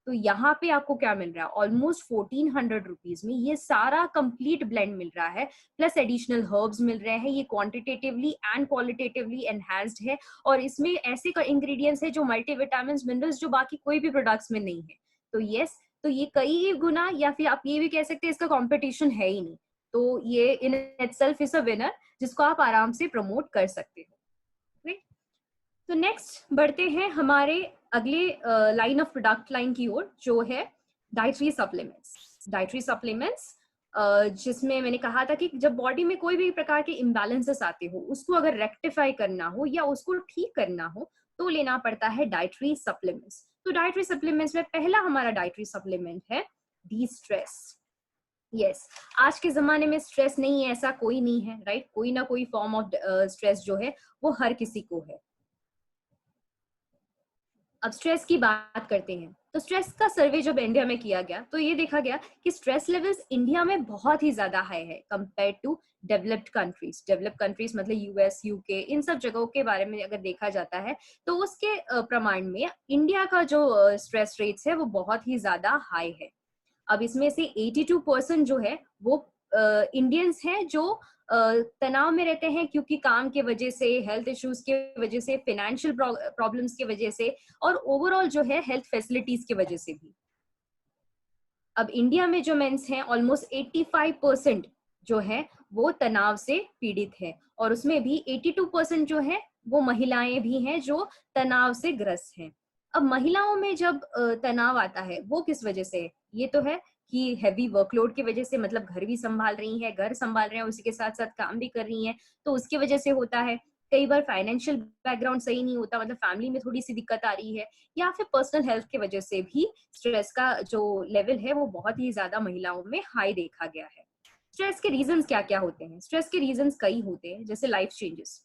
तो यहाँ पे आपको क्या मिल रहा है, ऑलमोस्ट 1400 रुपीज में ये सारा कंप्लीट ब्लेंड मिल रहा है, प्लस एडिशनल हर्ब्स मिल रहे हैं। ये क्वांटिटेटिवली एंड क्वालिटेटिवली एनहांस्ड है और इसमें ऐसे इंग्रेडिएंट्स है जो मल्टीविटामिन मिनरल्स जो बाकी कोई भी प्रोडक्ट्स में नहीं है। तो यस, तो ये कई गुना या फिर आप ये भी कह सकते हैं इसका कंपटीशन है ही नहीं। तो ये in itself is a winner जिसको आप आराम से प्रमोट कर सकते हो। तो नेक्स्ट बढ़ते हैं हमारे अगले लाइन ऑफ प्रोडक्ट लाइन की ओर, जो है डाइटरी सप्लीमेंट्स। डाइटरी सप्लीमेंट्स जिसमें मैंने कहा था कि जब बॉडी में कोई भी प्रकार के इम्बैलेंसेस आते हो, उसको अगर रेक्टिफाई करना हो या उसको ठीक करना हो तो लेना पड़ता है डाइटरी सप्लीमेंट्स। तो डाइटरी सप्लीमेंट्स में पहला हमारा डाइटरी सप्लीमेंट है डी स्ट्रेस। यस, आज के जमाने में स्ट्रेस नहीं है ऐसा कोई नहीं है, राइट? कोई ना कोई फॉर्म ऑफ स्ट्रेस जो है वो हर किसी को है। अब स्ट्रेस की बात करते हैं, तो स्ट्रेस का सर्वे जब इंडिया में किया गया तो ये देखा गया कि स्ट्रेस लेवल्स इंडिया में बहुत ही ज्यादा हाई है compare to developed countries. Developed countries मतलब यूएस, यूके, इन सब जगहों के बारे में अगर देखा जाता है तो उसके प्रमाण में इंडिया का जो स्ट्रेस रेट्स है वो बहुत ही ज्यादा हाई है। अब इसमें से 82% जो है वो इंडियंस हैं जो तनाव में रहते हैं, क्योंकि काम के वजह से, हेल्थ इश्यूज के वजह से, फाइनेंशियल प्रॉब्लम्स की वजह से और ओवरऑल जो है हेल्थ फैसिलिटीज की वजह से भी। अब इंडिया में जो मेंस हैं ऑलमोस्ट 85% जो है वो तनाव से पीड़ित है और उसमें भी 82% जो है वो महिलाएं भी हैं जो तनाव से ग्रस्त हैं। अब महिलाओं में जब तनाव आता है वो किस वजह से है? ये तो है कि हैवी वर्कलोड की वजह से, मतलब घर भी संभाल रही हैं, घर संभाल रहे हैं, उसी के साथ साथ काम भी कर रही हैं, तो उसकी वजह से होता है। कई बार फाइनेंशियल बैकग्राउंड सही नहीं होता, मतलब फैमिली में थोड़ी सी दिक्कत आ रही है, या फिर पर्सनल हेल्थ की वजह से भी स्ट्रेस का जो लेवल है वो बहुत ही ज्यादा महिलाओं में हाई देखा गया है। स्ट्रेस के रीजंस क्या क्या होते हैं? स्ट्रेस के रीजंस कई होते हैं, जैसे लाइफ चेंजेस।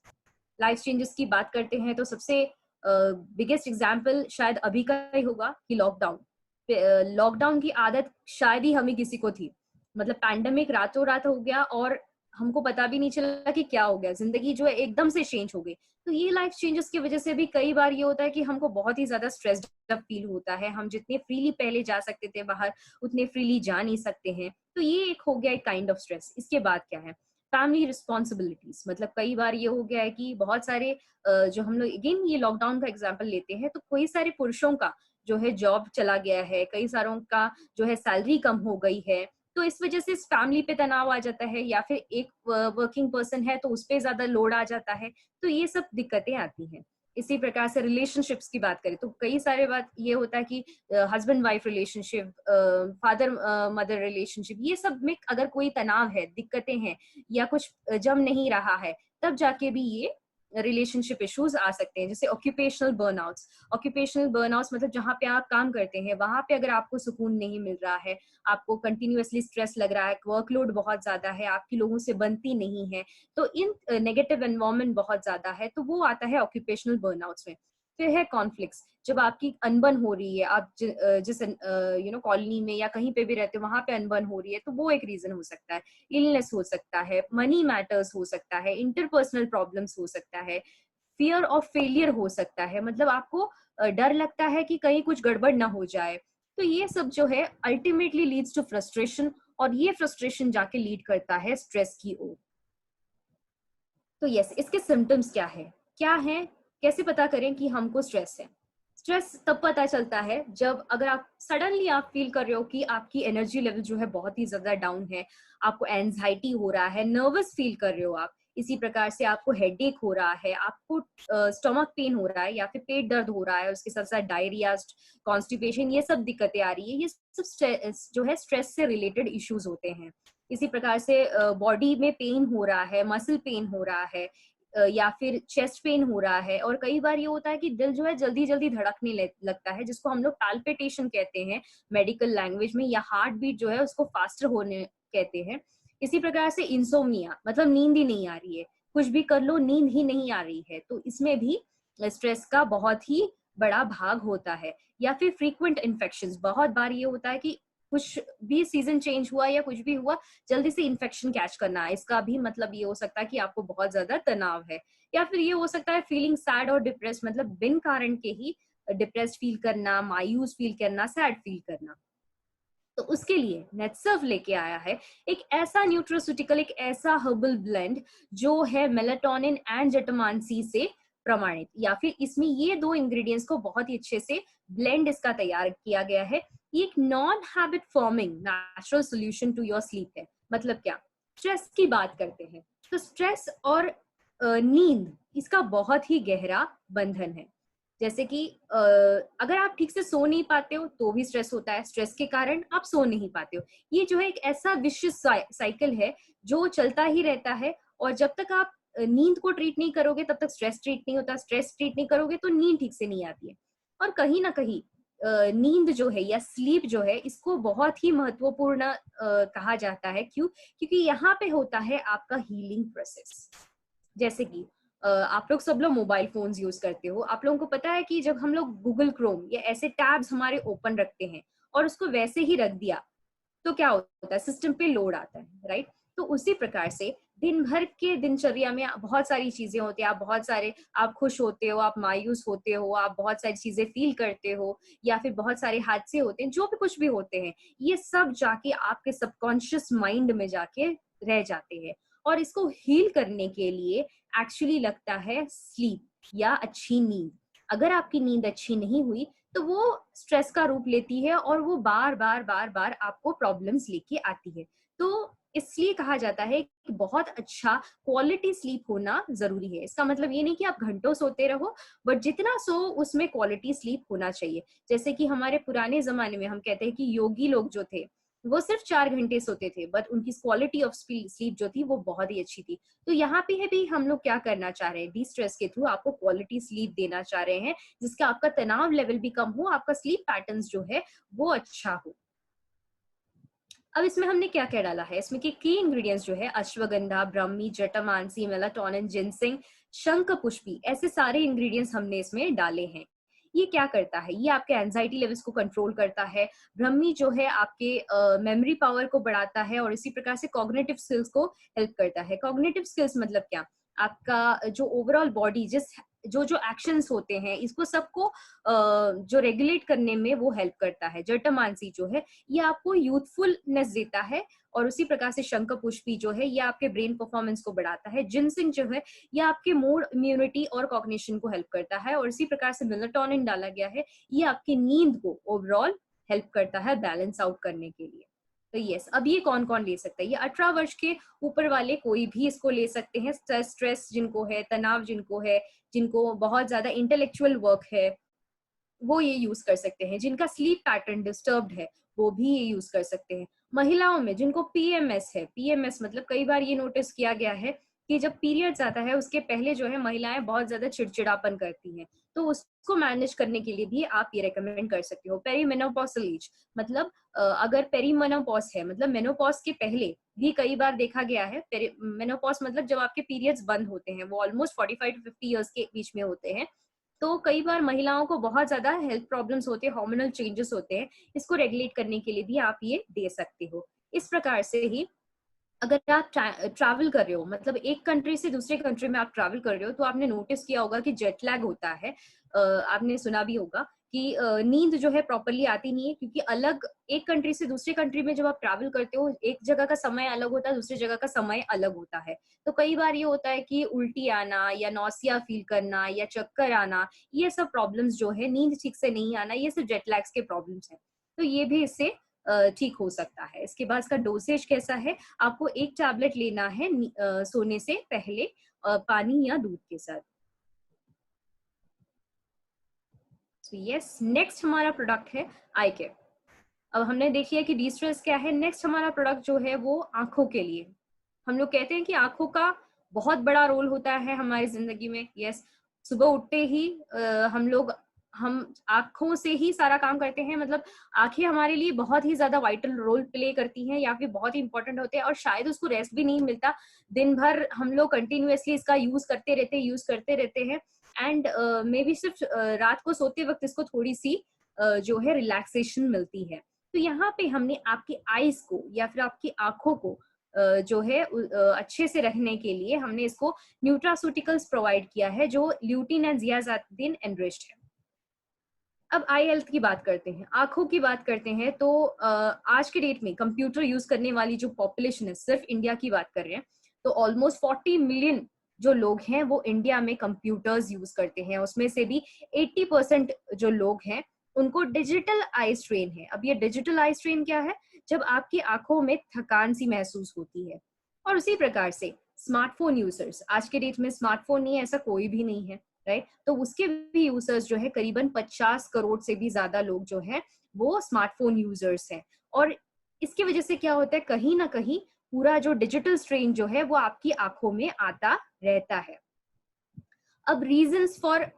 लाइफ चेंजेस की बात करते हैं तो सबसे बिगेस्ट एग्जाम्पल शायद अभी का ही होगा कि लॉकडाउन। लॉकडाउन की आदत शायद ही हमें किसी को थी, मतलब पैंडेमिक रातों रात हो गया और हमको पता भी नहीं चला कि क्या हो गया, जिंदगी जो है एकदम से चेंज हो गई। तो ये लाइफ चेंजेस की वजह से भी कई बार ये होता है कि हमको बहुत ही ज्यादा स्ट्रेस्ड फील होता है। हम जितने फ्रीली पहले जा सकते थे बाहर, उतने फ्रीली जा नहीं सकते हैं। तो ये एक हो गया एक काइंड ऑफ स्ट्रेस। इसके बाद क्या है? Family responsibilities. मतलब कई बार ये हो गया है कि बहुत सारे जो हम लोग अगेन ये लॉकडाउन का एग्जाम्पल लेते हैं तो कई सारे पुरुषों का जो है जॉब चला गया है, कई सारों का जो है सैलरी कम हो गई है, तो इस वजह से इस फैमिली पे तनाव आ जाता है, या फिर एक वर्किंग पर्सन है तो उस पर ज्यादा लोड आ जाता है। तो ये सब दिक्कतें आती हैं। इसी प्रकार से रिलेशनशिप्स की बात करें तो कई सारे बात ये होता है कि husband wife relationship, father mother relationship, ये सब में अगर कोई तनाव है, दिक्कतें हैं या कुछ जम नहीं रहा है, तब जाके भी ये रिलेशनशिप इश्यूज आ सकते हैं। जैसे ऑक्यूपेशनल बर्नआउट्स। ऑक्यूपेशनल बर्नआउट्स मतलब जहाँ पे आप काम करते हैं वहां पे अगर आपको सुकून नहीं मिल रहा है, आपको कंटिन्यूअसली स्ट्रेस लग रहा है, वर्कलोड बहुत ज्यादा है, आपकी लोगों से बनती नहीं है, तो इन नेगेटिव एनवायरमेंट बहुत ज्यादा है, तो वो आता है ऑक्यूपेशनल बर्नआउट्स में। फिर है कॉन्फ्लिक्ट्स। जब आपकी अनबन हो रही है, आप जिस कॉलोनी में या कहीं पे भी रहते हो वहां पे अनबन हो रही है, तो वो एक रीजन हो सकता है। इलनेस हो सकता है, मनी मैटर्स हो सकता है, इंटरपर्सनल प्रॉब्लम्स हो सकता है, फियर ऑफ फेलियर हो सकता है, मतलब आपको डर लगता है कि कहीं कुछ गड़बड़ ना हो जाए। तो ये सब जो है अल्टीमेटली लीड्स टू फ्रस्ट्रेशन, और ये फ्रस्ट्रेशन जाके लीड करता है स्ट्रेस की ओर। तो यस, इसके सिम्टम्स क्या है, कैसे पता करें कि हमको स्ट्रेस है? स्ट्रेस तब पता चलता है जब अगर आप सडनली आप फील कर रहे हो कि आपकी एनर्जी लेवल जो है बहुत ही ज्यादा डाउन है, आपको एंजाइटी हो रहा है, नर्वस फील कर रहे हो आप, इसी प्रकार से आपको हेडेक हो रहा है, आपको स्टमक पेन हो रहा है या फिर पेट दर्द हो रहा है, उसके साथ साथ डायरिया, कॉन्स्टिपेशन, ये सब दिक्कतें आ रही है, ये सब जो है स्ट्रेस से रिलेटेड इश्यूज होते हैं। इसी प्रकार से बॉडी में पेन हो रहा है, मसल पेन हो रहा है, या फिर चेस्ट पेन हो रहा है, और कई बार ये होता है कि दिल जो है जल्दी जल्दी धड़कने लगता है, जिसको हम लोग पैल्पिटेशन कहते हैं मेडिकल लैंग्वेज में, या हार्ट बीट जो है उसको फास्टर होने कहते हैं। इसी प्रकार से इंसोम्निया, मतलब नींद ही नहीं आ रही है, कुछ भी कर लो नींद ही नहीं आ रही है, तो इसमें भी स्ट्रेस का बहुत ही बड़ा भाग होता है। या फिर फ्रीक्वेंट इन्फेक्शंस, बहुत बार ये होता है कि कुछ भी सीजन चेंज हुआ या कुछ भी हुआ, जल्दी से इन्फेक्शन कैच करना, इसका भी मतलब ये हो सकता है कि आपको बहुत ज्यादा तनाव है। या फिर ये हो सकता है फीलिंग सैड और डिप्रेस, मतलब बिन कारण के ही डिप्रेस्ड फील करना, मायूस फील करना, सैड फील करना। तो उसके लिए नेटसर्व लेके आया है एक ऐसा न्यूट्रोस्यूटिकल, एक ऐसा हर्बल ब्लेंड जो है मेलाटोनिन एंड जटमांसी से प्रमाणित, या फिर इसमें ये दो इंग्रेडिएंट्स को बहुत ही अच्छे से ब्लेंड इसका तैयार किया गया है। ये एक non habit forming natural solution to your sleep है। मतलब क्या, स्ट्रेस की बात करते हैं तो स्ट्रेस और नींद इसका बहुत ही गहरा बंधन है। जैसे कि अगर आप ठीक से सो नहीं पाते हो तो भी स्ट्रेस होता है, स्ट्रेस के कारण आप सो नहीं पाते हो। ये जो है एक ऐसा विशिष्ट साइकिल है जो चलता ही रहता है, और जब तक आप नींद को ट्रीट नहीं करोगे तब तक स्ट्रेस ट्रीट नहीं होता, स्ट्रेस ट्रीट नहीं करोगे तो नींद ठीक से नहीं आती है। और कहीं ना कहीं नींद जो है या स्लीप जो है इसको बहुत ही महत्वपूर्ण कहा जाता है। क्यों? क्योंकि यहाँ पे होता है आपका हीलिंग प्रोसेस। जैसे कि आप लोग सब लोग मोबाइल फोन्स यूज करते हो, आप लोगों को पता है कि जब हम लोग गूगल क्रोम या ऐसे टैब्स हमारे ओपन रखते हैं और उसको वैसे ही रख दिया तो क्या होता है, सिस्टम पे लोड आता है, राइट? तो उसी प्रकार से दिन भर के दिनचर्या में बहुत सारी चीजें होती है, आप बहुत सारे, आप खुश होते हो, आप मायूस होते हो, आप बहुत सारी चीजें फील करते हो, या फिर बहुत सारे हादसे होते हैं, जो भी कुछ भी होते हैं, ये सब जाके आपके सबकॉन्शियस माइंड में जाके रह जाते हैं। और इसको हील करने के लिए एक्चुअली लगता है स्लीप या अच्छी नींद। अगर आपकी नींद अच्छी नहीं हुई तो वो स्ट्रेस का रूप लेती है और वो बार बार बार बार आपको प्रॉब्लम्स लेके आती है। तो इसलिए कहा जाता है कि बहुत अच्छा क्वालिटी स्लीप होना जरूरी है। इसका मतलब ये नहीं कि आप घंटों सोते रहो, बट जितना सो उसमें क्वालिटी स्लीप होना चाहिए। जैसे कि हमारे पुराने जमाने में हम कहते हैं कि योगी लोग जो थे वो सिर्फ 4 घंटे सोते थे, बट उनकी क्वालिटी ऑफ स्लीप जो थी वो बहुत ही अच्छी थी। तो यहाँ पे है भी हम लोग क्या करना चाह रहे हैं, डी स्ट्रेस के थ्रू आपको क्वालिटी स्लीप देना चाह रहे हैं, जिसका आपका तनाव लेवल भी कम हो, आपका स्लीप पैटर्न्स जो है वो अच्छा हो। अब इसमें हमने क्या क्या डाला है, इसमें की इंग्रेडिएंट्स जो है अश्वगंधा, ब्रह्मी, जटामांसी, मेलाटोनिन, जिनसिंग, शंख पुष्पी, ऐसे सारे इंग्रेडिएंट्स हमने इसमें डाले हैं। ये क्या करता है, ये आपके एंजाइटी लेवल्स को कंट्रोल करता है। ब्रह्मी जो है आपके मेमोरी पावर को बढ़ाता है, और इसी प्रकार से कॉग्निटिव स्किल्स को हेल्प करता है। कॉग्निटिव स्किल्स मतलब क्या, आपका जो ओवरऑल बॉडी जिस जो जो एक्शंस होते हैं इसको सबको जो रेगुलेट करने में वो हेल्प करता है। जटामांसी जो है ये आपको यूथफुलनेस देता है, और उसी प्रकार से शंख पुष्पी जो है ये आपके ब्रेन परफॉर्मेंस को बढ़ाता है। जिनसिंग जो है ये आपके मूड, इम्यूनिटी और कॉग्निशन को हेल्प करता है, और इसी प्रकार से मेलाटोनिन डाला गया है, ये आपकी नींद को ओवरऑल हेल्प करता है बैलेंस आउट करने के लिए। तो यस, अब ये कौन कौन ले सकता है, ये 18 वर्ष के ऊपर वाले कोई भी इसको ले सकते हैं। स्ट्रेस जिनको है, तनाव जिनको है, जिनको बहुत ज्यादा इंटेलेक्चुअल वर्क है वो ये यूज कर सकते हैं। जिनका स्लीप पैटर्न डिस्टर्ब्ड है वो भी ये यूज कर सकते हैं। महिलाओं में जिनको पीएमएस है, पीएमएस मतलब कई बार ये नोटिस किया गया है कि जब पीरियड्स आता है उसके पहले जो है महिलाएं बहुत ज्यादा चिड़चिड़ापन करती हैं, तो उसको मैनेज करने के लिए भी आप ये रेकमेंड कर सकते हो। पेरीमेनोपॉसल एज मतलब अगर पेरीमेनोपॉज है, मतलब मेनोपॉज के पहले भी कई बार देखा गया है। मेनोपॉज मतलब जब आपके पीरियड्स बंद होते हैं, वो ऑलमोस्ट 45 to 50 ईयर्स के बीच में होते हैं, तो कई बार महिलाओं को बहुत ज्यादा हेल्थ प्रॉब्लम्स होते हैं, हार्मोनल चेंजेस होते हैं, इसको रेगुलेट करने के लिए भी आप ये दे सकते हो। इस प्रकार से ही अगर आप ट्रैवल कर रहे हो, मतलब एक कंट्री से दूसरे कंट्री में आप ट्रैवल कर रहे हो, तो आपने नोटिस किया होगा कि जेट लैग होता है। आपने सुना भी होगा कि नींद जो है प्रॉपरली आती नहीं है, क्योंकि अलग एक कंट्री से दूसरे कंट्री में जब आप ट्रैवल करते हो, एक जगह का समय अलग होता है, दूसरी जगह का समय अलग होता है। तो कई बार ये होता है कि उल्टी आना या नौसिया फील करना या चक्कर आना, ये सब प्रॉब्लम्स जो है, नींद ठीक से नहीं आना, ये सब जेट लैग्स के प्रॉब्लम्स हैं। तो ये भी इससे ठीक हो सकता है। इसके बाद इसका डोसेज कैसा है, आपको एक टैबलेट लेना है सोने से पहले पानी या दूध के साथ। यस, नेक्स्ट हमारा प्रोडक्ट है आई केयर। अब हमने देख लिया कि डी स्ट्रेस क्या है। नेक्स्ट हमारा प्रोडक्ट जो है वो आंखों के लिए। हम लोग कहते हैं कि आंखों का बहुत बड़ा रोल होता है हमारी जिंदगी में। यस, सुबह उठते ही हम आंखों से ही सारा काम करते हैं, मतलब आंखें हमारे लिए बहुत ही ज्यादा वाइटल रोल प्ले करती हैं, या फिर बहुत ही इंपॉर्टेंट होते हैं, और शायद उसको रेस्ट भी नहीं मिलता। दिन भर हम लोग कंटिन्यूअसली इसका यूज करते रहते हैं, एंड मे बी सिर्फ रात को सोते वक्त इसको थोड़ी सी जो है रिलैक्सेशन मिलती है। तो यहाँ पे हमने आपकी आईज को या फिर आपकी आंखों को जो है अच्छे से रखने के लिए हमने इसको न्यूट्रास्यूटिकल्स प्रोवाइड किया है जो ल्यूटिन एंड जियाजातिन एनरिच्ड है। अब आई हेल्थ की बात करते हैं, आंखों की बात करते हैं, तो आज के डेट में कंप्यूटर यूज करने वाली जो पॉपुलेशन है, सिर्फ इंडिया की बात कर रहे हैं, तो ऑलमोस्ट 40 मिलियन जो लोग हैं वो इंडिया में कंप्यूटर्स यूज करते हैं। उसमें से भी 80% जो लोग हैं उनको डिजिटल आई स्ट्रेन है। अब ये डिजिटल आई स्ट्रेन क्या है? जब आपकी आंखों में थकान सी महसूस होती है। और उसी प्रकार से स्मार्टफोन यूजर्स, आज के डेट में स्मार्टफोन नहीं है ऐसा कोई भी नहीं है, राइट? तो उसके भी यूजर्स जो है करीबन 50 करोड़ से भी ज्यादा लोग जो है वो स्मार्टफोन यूजर्स हैं। और इसकी वजह से क्या होता है, कहीं ना कहीं पूरा जो डिजिटल स्ट्रेन जो है वो आपकी आंखों में आता रहता है। अब रीजंस फॉर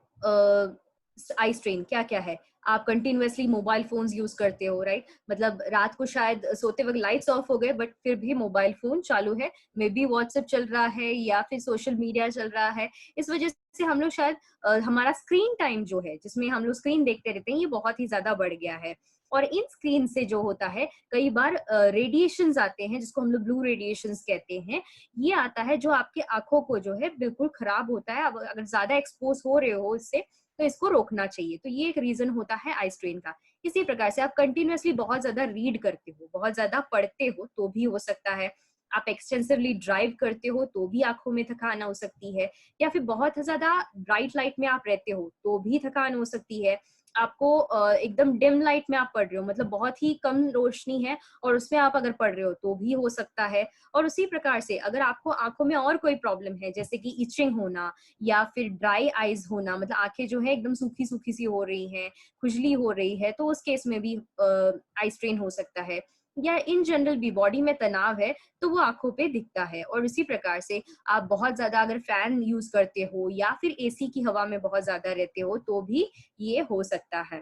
आई स्ट्रेन क्या क्या है? आप कंटिन्यूअसली मोबाइल फोन्स यूज करते हो, राइट? मतलब रात को शायद सोते वक्त लाइट्स ऑफ हो गए बट फिर भी मोबाइल फोन चालू है, मे बी व्हाट्सएप चल रहा है या फिर सोशल मीडिया चल रहा है। इस वजह से हम लोग शायद हमारा स्क्रीन टाइम जो है जिसमें हम लोग स्क्रीन देखते रहते हैं ये बहुत ही ज्यादा बढ़ गया है। और इन स्क्रीन से जो होता है कई बार रेडिएशंस आते हैं जिसको हम लोग ब्लू रेडिएशंस कहते हैं। ये आता है जो आपकी आंखों को जो है बिल्कुल खराब होता है। अब अगर ज्यादा एक्सपोज हो रहे हो इससे तो इसको रोकना चाहिए। तो ये एक रीजन होता है आई स्ट्रेन का। इसी प्रकार से आप कंटिन्यूअसली बहुत ज्यादा रीड करते हो, बहुत ज्यादा पढ़ते हो तो भी हो सकता है। आप एक्सटेंसिवली ड्राइव करते हो तो भी आंखों में थकान हो सकती है। या फिर बहुत ज्यादा ब्राइट लाइट में आप रहते हो तो भी थकान हो सकती है। आपको एकदम डिम लाइट में आप पढ़ रहे हो, मतलब बहुत ही कम रोशनी है और उसमें आप अगर पढ़ रहे हो तो भी हो सकता है। और उसी प्रकार से अगर आपको आंखों में और कोई प्रॉब्लम है जैसे कि इचिंग होना या फिर ड्राई आईज होना, मतलब आंखें जो है एकदम सूखी सूखी सी हो रही हैं, खुजली हो रही है, तो उस केस में भी आई स्ट्रेन हो सकता है। या इन जनरल भी बॉडी में तनाव है तो वो आंखों पे दिखता है। और इसी प्रकार से आप बहुत ज्यादा अगर फैन यूज करते हो या फिर एसी की हवा में बहुत ज्यादा रहते हो तो भी ये हो सकता है।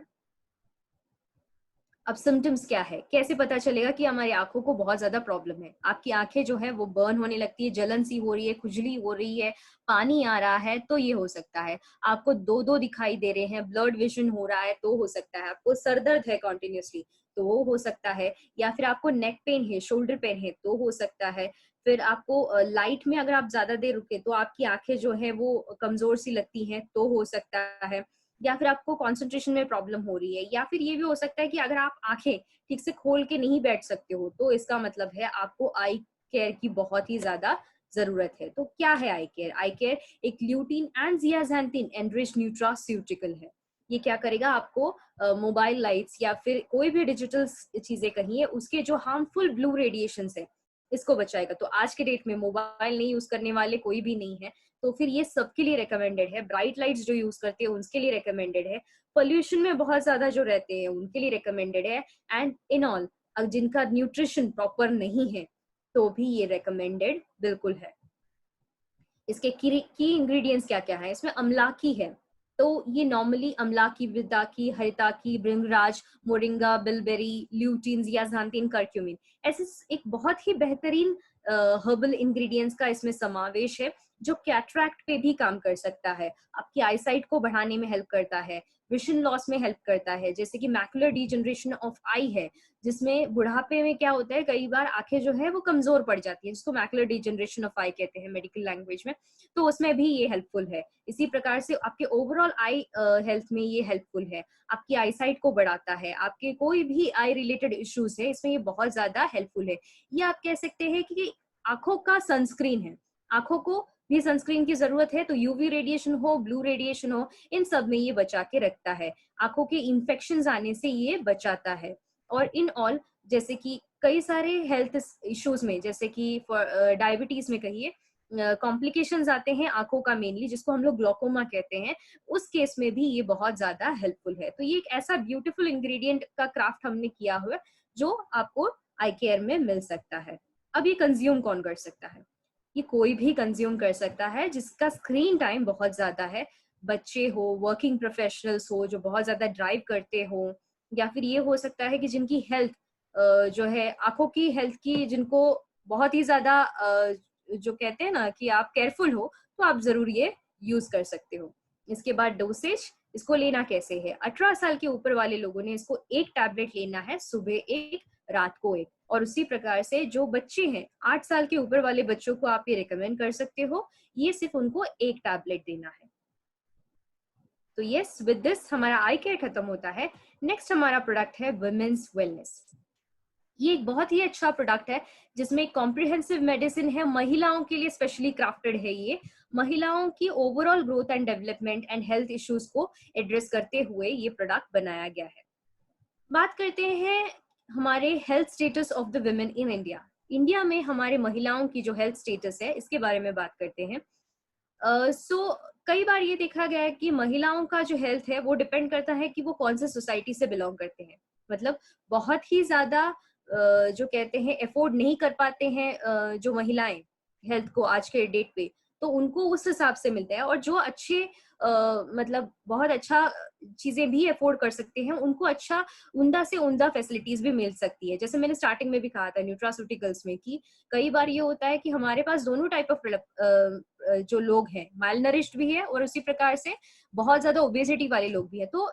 अब सिम्टम्स क्या है, कैसे पता चलेगा कि हमारी आंखों को बहुत ज्यादा प्रॉब्लम है? आपकी आंखें जो है वो बर्न होने लगती है, जलन सी हो रही है, खुजली हो रही है, पानी आ रहा है, तो ये हो सकता है। आपको दो दो दिखाई दे रहे हैं, ब्लड विजन हो रहा है तो हो सकता है। आपको सर दर्द है कंटिन्यूअसली तो वो हो सकता है। या फिर आपको नेक पेन है, शोल्डर पेन है तो हो सकता है। फिर आपको लाइट में अगर आप ज्यादा देर रुके तो आपकी आंखें जो है वो कमजोर सी लगती हैं तो हो सकता है। या फिर आपको कंसंट्रेशन में प्रॉब्लम हो रही है। या फिर ये भी हो सकता है कि अगर आप आंखें ठीक से खोल के नहीं बैठ सकते हो तो इसका मतलब है आपको आई केयर की बहुत ही ज्यादा जरूरत है। तो क्या है आई केयर? आई केयर एक ल्यूटिन एंड जियाजांथिन एनरिच्ड न्यूट्रास्यूटिकल है। ये क्या करेगा, आपको मोबाइल लाइट्स या फिर कोई भी डिजिटल चीजें कहिए उसके जो हार्मफुल ब्लू रेडिएशन है इसको बचाएगा। तो आज के डेट में मोबाइल नहीं यूज करने वाले कोई भी नहीं है, तो फिर ये सबके लिए रिकमेंडेड है। ब्राइट लाइट्स जो यूज करते हैं उनके लिए रिकमेंडेड है। पोल्यूशन में बहुत ज्यादा जो रहते हैं उनके लिए रिकमेंडेड है। एंड इन ऑल जिनका न्यूट्रिशन प्रॉपर नहीं है तो भी ये रिकमेंडेड बिल्कुल है। इसके की इंग्रेडिएंट्स क्या क्या है? इसमें अमलाकी है, तो ये नॉर्मली अमलाकी, वृद्धाकी, हरिताकी, भृंगराज, मोरिंगा, बिलबेरी, ल्यूटिन, जियाजांथिन, करक्यूमिन, ऐसे एक बहुत ही बेहतरीन हर्बल इंग्रेडिएंट्स का इसमें समावेश है जो कैटरैक्ट पे भी काम कर सकता है, आपकी आईसाइट को बढ़ाने में हेल्प करता है, विजन लॉस में हेल्प करता है, जैसे कि मैकुलर डिजनरेशन ऑफ आई है जिसमें बुढ़ापे में क्या होता है कई बार आंखें जो है वो कमजोर पड़ जाती है, जिसको मैकुलर डिजनरेशन ऑफ आई कहते हैं मेडिकल लैंग्वेज में, तो उसमें भी ये हेल्पफुल है। इसी प्रकार से आपके ओवरऑल आई हेल्थ में ये हेल्पफुल है, आपकी आई साइट को बढ़ाता है, आपके कोई भी आई रिलेटेड इश्यूज है इसमें ये बहुत ज्यादा हेल्पफुल है। ये आप कह सकते हैं कि आंखों का सनस्क्रीन है। आंखों को भी सनस्क्रीन की जरूरत है, तो यूवी रेडिएशन हो, ब्लू रेडिएशन हो, इन सब में ये बचा के रखता है, आंखों के इन्फेक्शन आने से ये बचाता है। और इन ऑल जैसे कि कई सारे हेल्थ इश्यूज में जैसे कि डायबिटीज में कहिए कॉम्प्लिकेशंस आते हैं आंखों का मेनली, जिसको हम लोग ग्लोकोमा कहते हैं, उस केस में भी ये बहुत ज्यादा हेल्पफुल है। तो ये एक ऐसा ब्यूटीफुल इंग्रेडिएंट का क्राफ्ट हमने किया हुआ है जो आपको आई केयर में मिल सकता है। अब ये कंज्यूम कौन कर सकता है? ये कोई भी कंज्यूम कर सकता है जिसका स्क्रीन टाइम बहुत ज्यादा है, बच्चे हो, वर्किंग प्रोफेशनल्स हो जो बहुत ज्यादा ड्राइव करते हो, या फिर ये हो सकता है कि जिनकी हेल्थ जो है आंखों की हेल्थ की जिनको बहुत ही ज्यादा जो कहते हैं ना कि आप केयरफुल हो, तो आप जरूर ये यूज कर सकते हो। इसके बाद डोसेज, इसको लेना कैसे है। 18 साल के ऊपर वाले लोगों ने इसको एक टैबलेट लेना है, सुबह एक, रात को एक। और उसी प्रकार से जो बच्चे हैं 8 साल के ऊपर वाले बच्चों को आप ये रिकमेंड कर सकते हो, ये सिर्फ उनको एक टैबलेट देना है। तो यस, विद दिस हमारा आई केयर खत्म होता है। नेक्स्ट हमारा प्रोडक्ट है वुमेन्स वेलनेस। ये एक बहुत ही अच्छा प्रोडक्ट है जिसमें एक कॉम्प्रिहेंसिव मेडिसिन है, महिलाओं के लिए स्पेशली क्राफ्टेड है। ये महिलाओं की overall growth and development and health issues को एड्रेस करते हुए ये प्रोडक्ट बनाया गया है। बात करते हैं हमारे health status of the women in India. India में हमारे महिलाओं की जो हेल्थ स्टेटस है इसके बारे में बात करते हैं। कई बार ये देखा गया है कि महिलाओं का जो हेल्थ है वो डिपेंड करता है कि वो कौन से सोसाइटी से बिलोंग करते हैं। मतलब बहुत ही ज्यादा जो कहते हैं एफोर्ड नहीं कर पाते हैं जो महिलाएं हेल्थ को आज के डेट पे, तो उनको उस हिसाब से मिलता है। और जो अच्छे मतलब बहुत अच्छा चीजें भी अफोर्ड कर सकते हैं, उनको अच्छा उम्दा से उम्दा फैसिलिटीज भी मिल सकती है। जैसे मैंने स्टार्टिंग में भी कहा था न्यूट्रास्यूटिकल्स में कि कई बार ये होता है कि हमारे पास दोनों टाइप ऑफ जो लोग हैं, माइल नरिश्ड भी है और उसी प्रकार से बहुत ज्यादा ओबेसिटी वाले लोग भी है। तो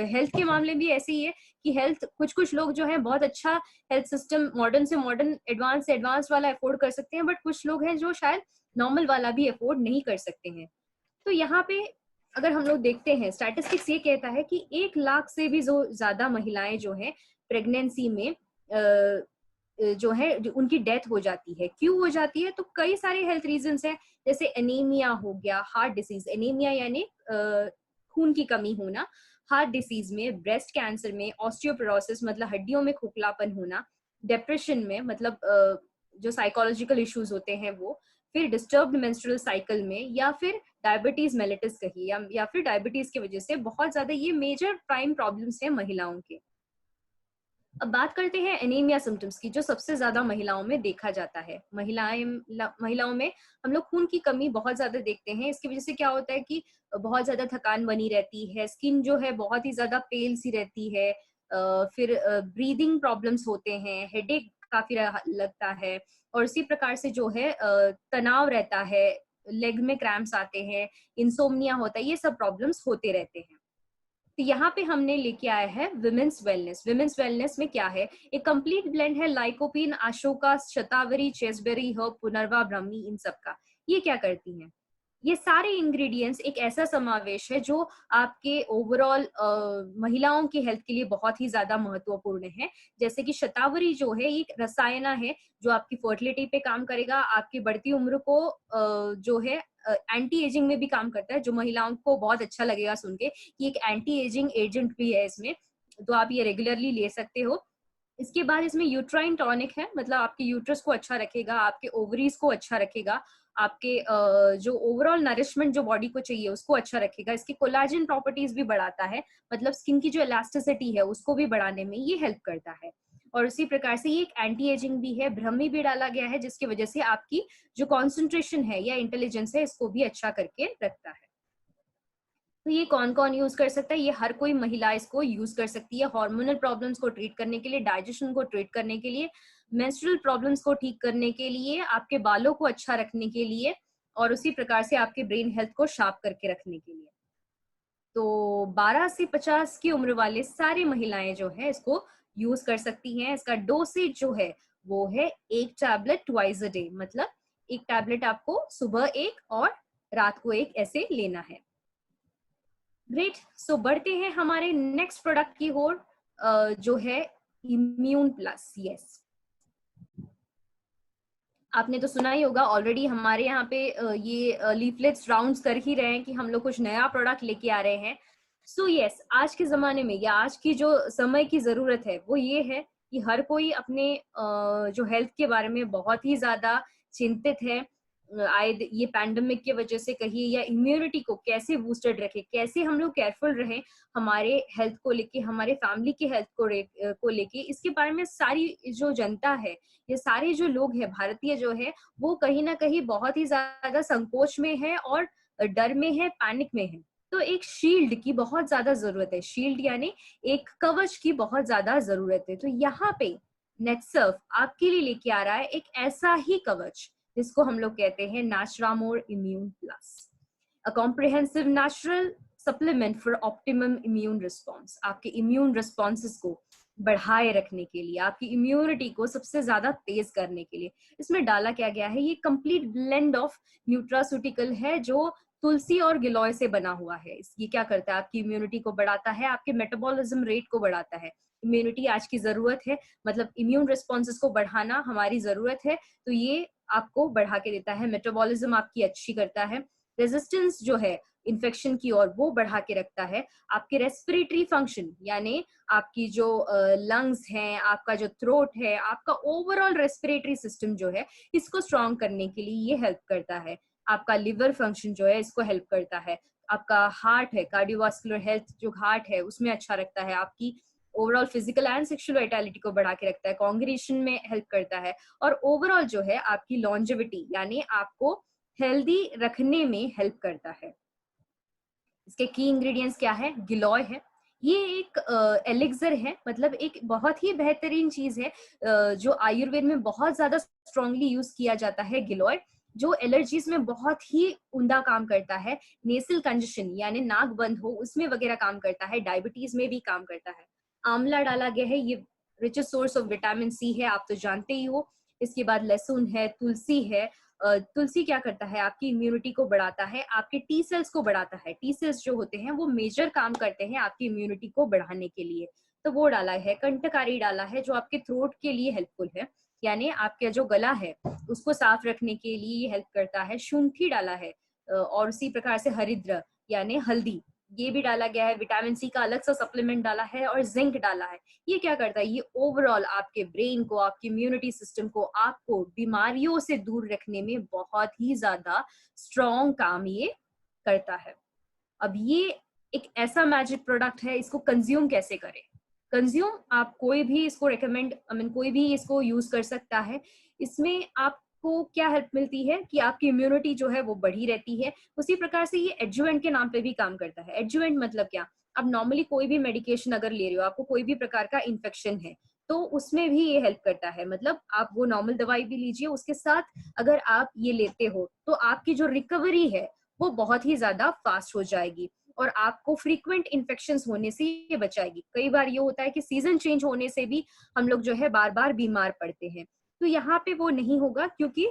हेल्थ के मामले भी ऐसे ही है कि हेल्थ कुछ लोग जो है बहुत अच्छा हेल्थ सिस्टम मॉडर्न से मॉडर्न, एडवांस से एडवांस वाला अफोर्ड कर सकते हैं, बट कुछ लोग हैं जो शायद नॉर्मल वाला भी अफोर्ड नहीं कर सकते हैं। तो यहाँ पे अगर हम लोग देखते हैं स्टैटिस्टिक्स ये कहता है कि 1 लाख से भी जो ज्यादा महिलाएं जो है प्रेगनेंसी में जो है उनकी डेथ हो जाती है। क्यों हो जाती है? तो कई सारे हेल्थ रीजंस हैं, जैसे एनीमिया हो गया, हार्ट डिसीज, एनीमिया यानी खून की कमी होना, हार्ट डिसीज में, ब्रेस्ट कैंसर में, ऑस्टियोपोरोसिस मतलब हड्डियों में खोखलापन होना, डिप्रेशन में मतलब जो साइकोलॉजिकल इश्यूज होते हैं वो, फिर डिस्टर्ब्ड मेंस्ट्रुअल साइकिल में, या फिर डायबिटीज मेलिटस कही या फिर डायबिटीज की वजह से बहुत ज्यादा ये मेजर प्राइम प्रॉब्लम्स हैं महिलाओं के। अब बात करते हैं एनीमिया सिम्टम्स की, जो सबसे ज्यादा महिलाओं में देखा जाता है। महिलाओं में हम लोग खून की कमी बहुत ज्यादा देखते हैं। इसकी वजह से क्या होता है कि बहुत ज्यादा थकान बनी रहती है, स्किन जो है बहुत ही ज्यादा पेल सी रहती है, फिर ब्रीदिंग प्रॉब्लम्स होते हैं, हेडेक काफी लगता है, और इसी प्रकार से जो है तनाव रहता है, लेग में क्रैम्प्स आते हैं, इंसोम्निया होता है, ये सब प्रॉब्लम्स होते रहते हैं। तो यहाँ पे हमने लेके आया है विमेन्स वेलनेस। विमेन्स वेलनेस में क्या है? एक कंप्लीट ब्लेंड है लाइकोपीन, अशोका, शतावरी, चेसबेरी, हर्ब, पुनर्वा, ब्राह्मी, इन सब का। ये क्या करती हैं? ये सारे इंग्रेडिएंट्स एक ऐसा समावेश है जो आपके ओवरऑल महिलाओं की हेल्थ के लिए बहुत ही ज्यादा महत्वपूर्ण है। जैसे कि शतावरी जो है एक रसायन है जो आपकी फर्टिलिटी पे काम करेगा, आपकी बढ़ती उम्र को जो है एंटी एजिंग में भी काम करता है, जो महिलाओं को बहुत अच्छा लगेगा सुन के कि एक एंटी एजिंग एजेंट भी है इसमें, तो आप ये रेगुलरली ले सकते हो। इसके बाद इसमें यूट्राइन टॉनिक है, मतलब आपके यूट्रस को अच्छा रखेगा, आपके ओवरीज को अच्छा रखेगा, आपके जो ओवरऑल नरिशमेंट जो बॉडी को चाहिए उसको अच्छा रखेगा। इसकी कोलाजन प्रॉपर्टीज भी बढ़ाता है, मतलब स्किन की जो इलास्टिसिटी है उसको भी बढ़ाने में ये हेल्प करता है। और उसी प्रकार से ये एक एंटी एजिंग भी है। ब्रह्मी भी डाला गया है जिसकी वजह से आपकी जो कॉन्सेंट्रेशन है या इंटेलिजेंस है इसको भी अच्छा करके रखता है। तो ये कौन कौन यूज कर सकता है? ये हर कोई महिला इसको यूज कर सकती है। हार्मोनल प्रॉब्लम्स को ट्रीट करने के लिए, डाइजेशन को ट्रीट करने के लिए, मेंस्ट्रुअल प्रॉब्लम्स को ठीक करने के लिए, आपके बालों को अच्छा रखने के लिए, और उसी प्रकार से आपके ब्रेन हेल्थ को शार्प करके रखने के लिए। तो 12 से 50 की उम्र वाले सारी महिलाएं जो है इसको यूज कर सकती हैं। इसका डोसेज जो है वो है 1 टैबलेट ट्वाइस अ डे, मतलब 1 टैबलेट आपको सुबह 1 और रात को 1 ऐसे लेना है। ग्रेट। सो बढ़ते हैं हमारे नेक्स्ट प्रोडक्ट की ओर, जो है इम्यून प्लस। यस, आपने तो सुना ही होगा ऑलरेडी, हमारे यहाँ पे ये लीफलेट्स राउंड्स कर ही रहे हैं कि हम लोग कुछ नया प्रोडक्ट लेके आ रहे हैं। सो यस, आज के जमाने में या आज की जो समय की जरूरत है वो ये है कि हर कोई अपने जो हेल्थ के बारे में बहुत ही ज्यादा चिंतित है। आए ये पैंडेमिक की वजह से कहिए, या इम्यूनिटी को कैसे बूस्टेड रखे, कैसे हम लोग केयरफुल रहे हमारे हेल्थ को लेके, हमारे फैमिली के हेल्थ को लेके, इसके बारे में सारी जो जनता है, ये सारे जो लोग हैं भारतीय जो है, वो कहीं ना कहीं बहुत ही ज्यादा संकोच में है और डर में है, पैनिक में है। तो एक शील्ड की बहुत ज्यादा जरूरत है। शील्ड यानी एक कवच की बहुत ज्यादा जरूरत है। तो यहाँ पे नेटसर्फ आपके लिए लेके आ रहा है एक ऐसा ही कवच जिसको हम लोग कहते हैं नेचुरामोर immune plus, a comprehensive natural supplement for optimum immune response, आपके इम्यून रिस्पॉन्सेस को बढ़ाए रखने के लिए, आपकी इम्यूनिटी को सबसे ज्यादा तेज करने के लिए। इसमें डाला क्या गया है, ये कंप्लीट ब्लेंड ऑफ न्यूट्रास्यूटिकल है जो तुलसी और गिलोय से बना हुआ है। ये क्या करता है, आपकी इम्यूनिटी को बढ़ाता है, आपके मेटाबॉलिज्म रेट को बढ़ाता है। इम्यूनिटी आज की जरूरत है, मतलब इम्यून रिस्पॉन्सेस को बढ़ाना हमारी जरूरत है, तो ये आपको बढ़ा के देता है। मेटाबॉलिज्म आपकी अच्छी करता है, रेजिस्टेंस जो है इन्फेक्शन की ओर वो बढ़ा के रखता है। आपके रेस्पिरेटरी फंक्शन यानी आपकी जो लंग्स हैं, आपका जो थ्रोट है, आपका ओवरऑल रेस्पिरेटरी सिस्टम जो है, इसको स्ट्रॉन्ग करने के लिए ये हेल्प करता है। आपका लिवर फंक्शन जो है इसको हेल्प करता है। आपका हार्ट है, कार्डियोवास्कुलर हेल्थ जो हार्ट है उसमें अच्छा रखता है। आपकी overall physical and sexual vitality को बढ़ा के रखता है, कांग्रेशन में हेल्प करता है, और ओवरऑल जो है आपकी लॉन्जेविटी यानी आपको हेल्दी रखने में हेल्प करता है। इसके की इंग्रेडिएंट्स क्या है, गिलोय है। ये एक एलिक्सर है, मतलब एक बहुत ही बेहतरीन चीज है जो आयुर्वेद में बहुत ज्यादा स्ट्रांगली यूज किया जाता है। गिलोय जो एलर्जीज में बहुत ही उम्दा काम करता है, नेसल कंजेशन यानी नाक बंद हो उसमें वगैरह काम करता है, डायबिटीज में भी काम करता है। आंवला डाला गया है, ये richest source of vitamin C है, आप तो जानते ही हो। इसके बाद लहसुन है, तुलसी है। तुलसी क्या करता है, आपकी इम्यूनिटी को बढ़ाता है, आपके टी सेल्स को बढ़ाता है। टी सेल्स जो होते हैं वो मेजर काम करते हैं आपकी इम्यूनिटी को बढ़ाने के लिए, तो वो डाला है। कंटकारी डाला है जो आपके थ्रोट के लिए हेल्पफुल है, यानी आपका जो गला है उसको साफ रखने के लिए ये हेल्प करता है। शुंठी डाला है, और उसी प्रकार से हरिद्र यानी हल्दी, ये भी डाला गया है। विटामिन सी का अलग सा सप्लीमेंट डाला है, और जिंक डाला है। ये क्या करता है, ये ओवरऑल आपके ब्रेन को, आपकी इम्यूनिटी सिस्टम को, आपको बीमारियों से दूर रखने में बहुत ही ज्यादा स्ट्रॉन्ग काम ये करता है। अब ये एक ऐसा मैजिक प्रोडक्ट है, इसको कंज्यूम कैसे करें। कंज्यूम आप कोई भी इसको रेकमेंड कोई भी इसको यूज कर सकता है। इसमें आपको क्या हेल्प मिलती है कि आपकी इम्यूनिटी जो है वो बढ़ी रहती है। उसी प्रकार से ये एडजुवेंट के नाम पे भी काम करता है। एडजुवेंट मतलब क्या, अब नॉर्मली कोई भी मेडिकेशन अगर ले रहे हो, आपको कोई भी प्रकार का इन्फेक्शन है, तो उसमें भी ये हेल्प करता है। मतलब आप वो नॉर्मल दवाई भी लीजिए, उसके साथ अगर आप ये लेते हो तो आपकी जो रिकवरी है वो बहुत ही ज्यादा फास्ट हो जाएगी, और आपको फ्रीक्वेंट इन्फेक्शंस होने से ये बचाएगी। कई बार ये होता है कि सीजन चेंज होने से भी हम लोग जो है बार बार बीमार पड़ते हैं, तो यहाँ पे वो नहीं होगा, क्योंकि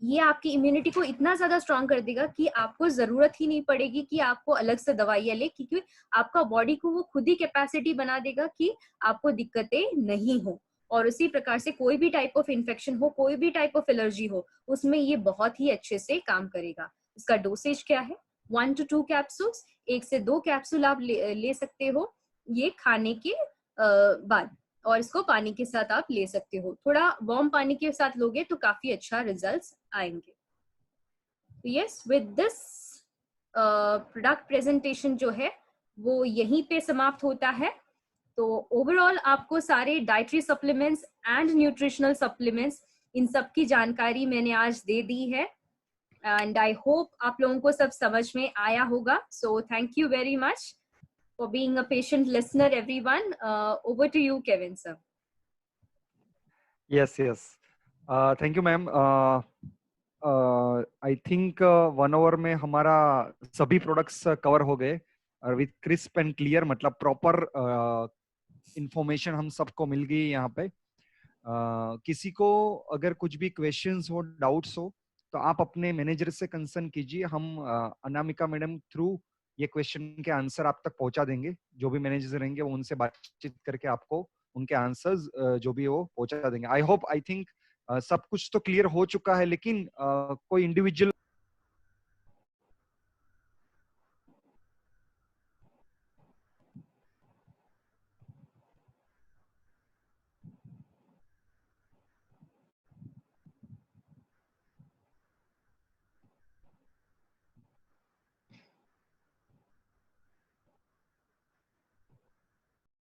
ये आपकी इम्यूनिटी को इतना ज्यादा स्ट्रांग कर देगा कि आपको जरूरत ही नहीं पड़ेगी कि आपको अलग से दवाइयां ले, क्योंकि आपका बॉडी को वो खुद ही कैपेसिटी बना देगा कि आपको दिक्कतें नहीं हो। और उसी प्रकार से कोई भी टाइप ऑफ इन्फेक्शन हो, कोई भी टाइप ऑफ एलर्जी हो, उसमें ये बहुत ही अच्छे से काम करेगा। इसका डोसेज क्या है, 1 to 2 कैप्सूल्स, 1 से 2 कैप्सूल आप ले सकते हो ये खाने के बाद, और इसको पानी के साथ आप ले सकते हो। थोड़ा वार्म पानी के साथ लोगे तो काफी अच्छा रिजल्ट्स आएंगे। Yes, with this product presentation जो है वो यहीं पे समाप्त होता है। तो ओवरऑल आपको सारे dietary supplements and nutritional supplements, इन सब की जानकारी मैंने आज दे दी है, एंड आई होप आप लोगों को सब समझ में आया होगा। So thank you very much for being a patient listener, everyone. Over to you, Kevin, sir. Yes, yes. Thank you, ma'am. I think 1 hour में हमारा सभी प्रोडक्ट्स कवर हो गए, और विथ क्रिस्प एंड क्लियर, मतलब प्रॉपर इंफॉर्मेशन हम सबको मिल गई यहाँ पे। किसी को अगर कुछ भी क्वेश्चंस हो, डाउट्स हो, तो आप अपने मैनेजर से कंसर्न कीजिए। हम अनामिका मैडम थ्रू ये क्वेश्चन के आंसर आप तक पहुंचा देंगे। जो भी मैनेजर रहेंगे वो उनसे बातचीत करके आपको उनके आंसर्स जो भी वो पहुंचा देंगे। आई होप, आई थिंक सब कुछ तो क्लियर हो चुका है, लेकिन कोई इंडिविजुअल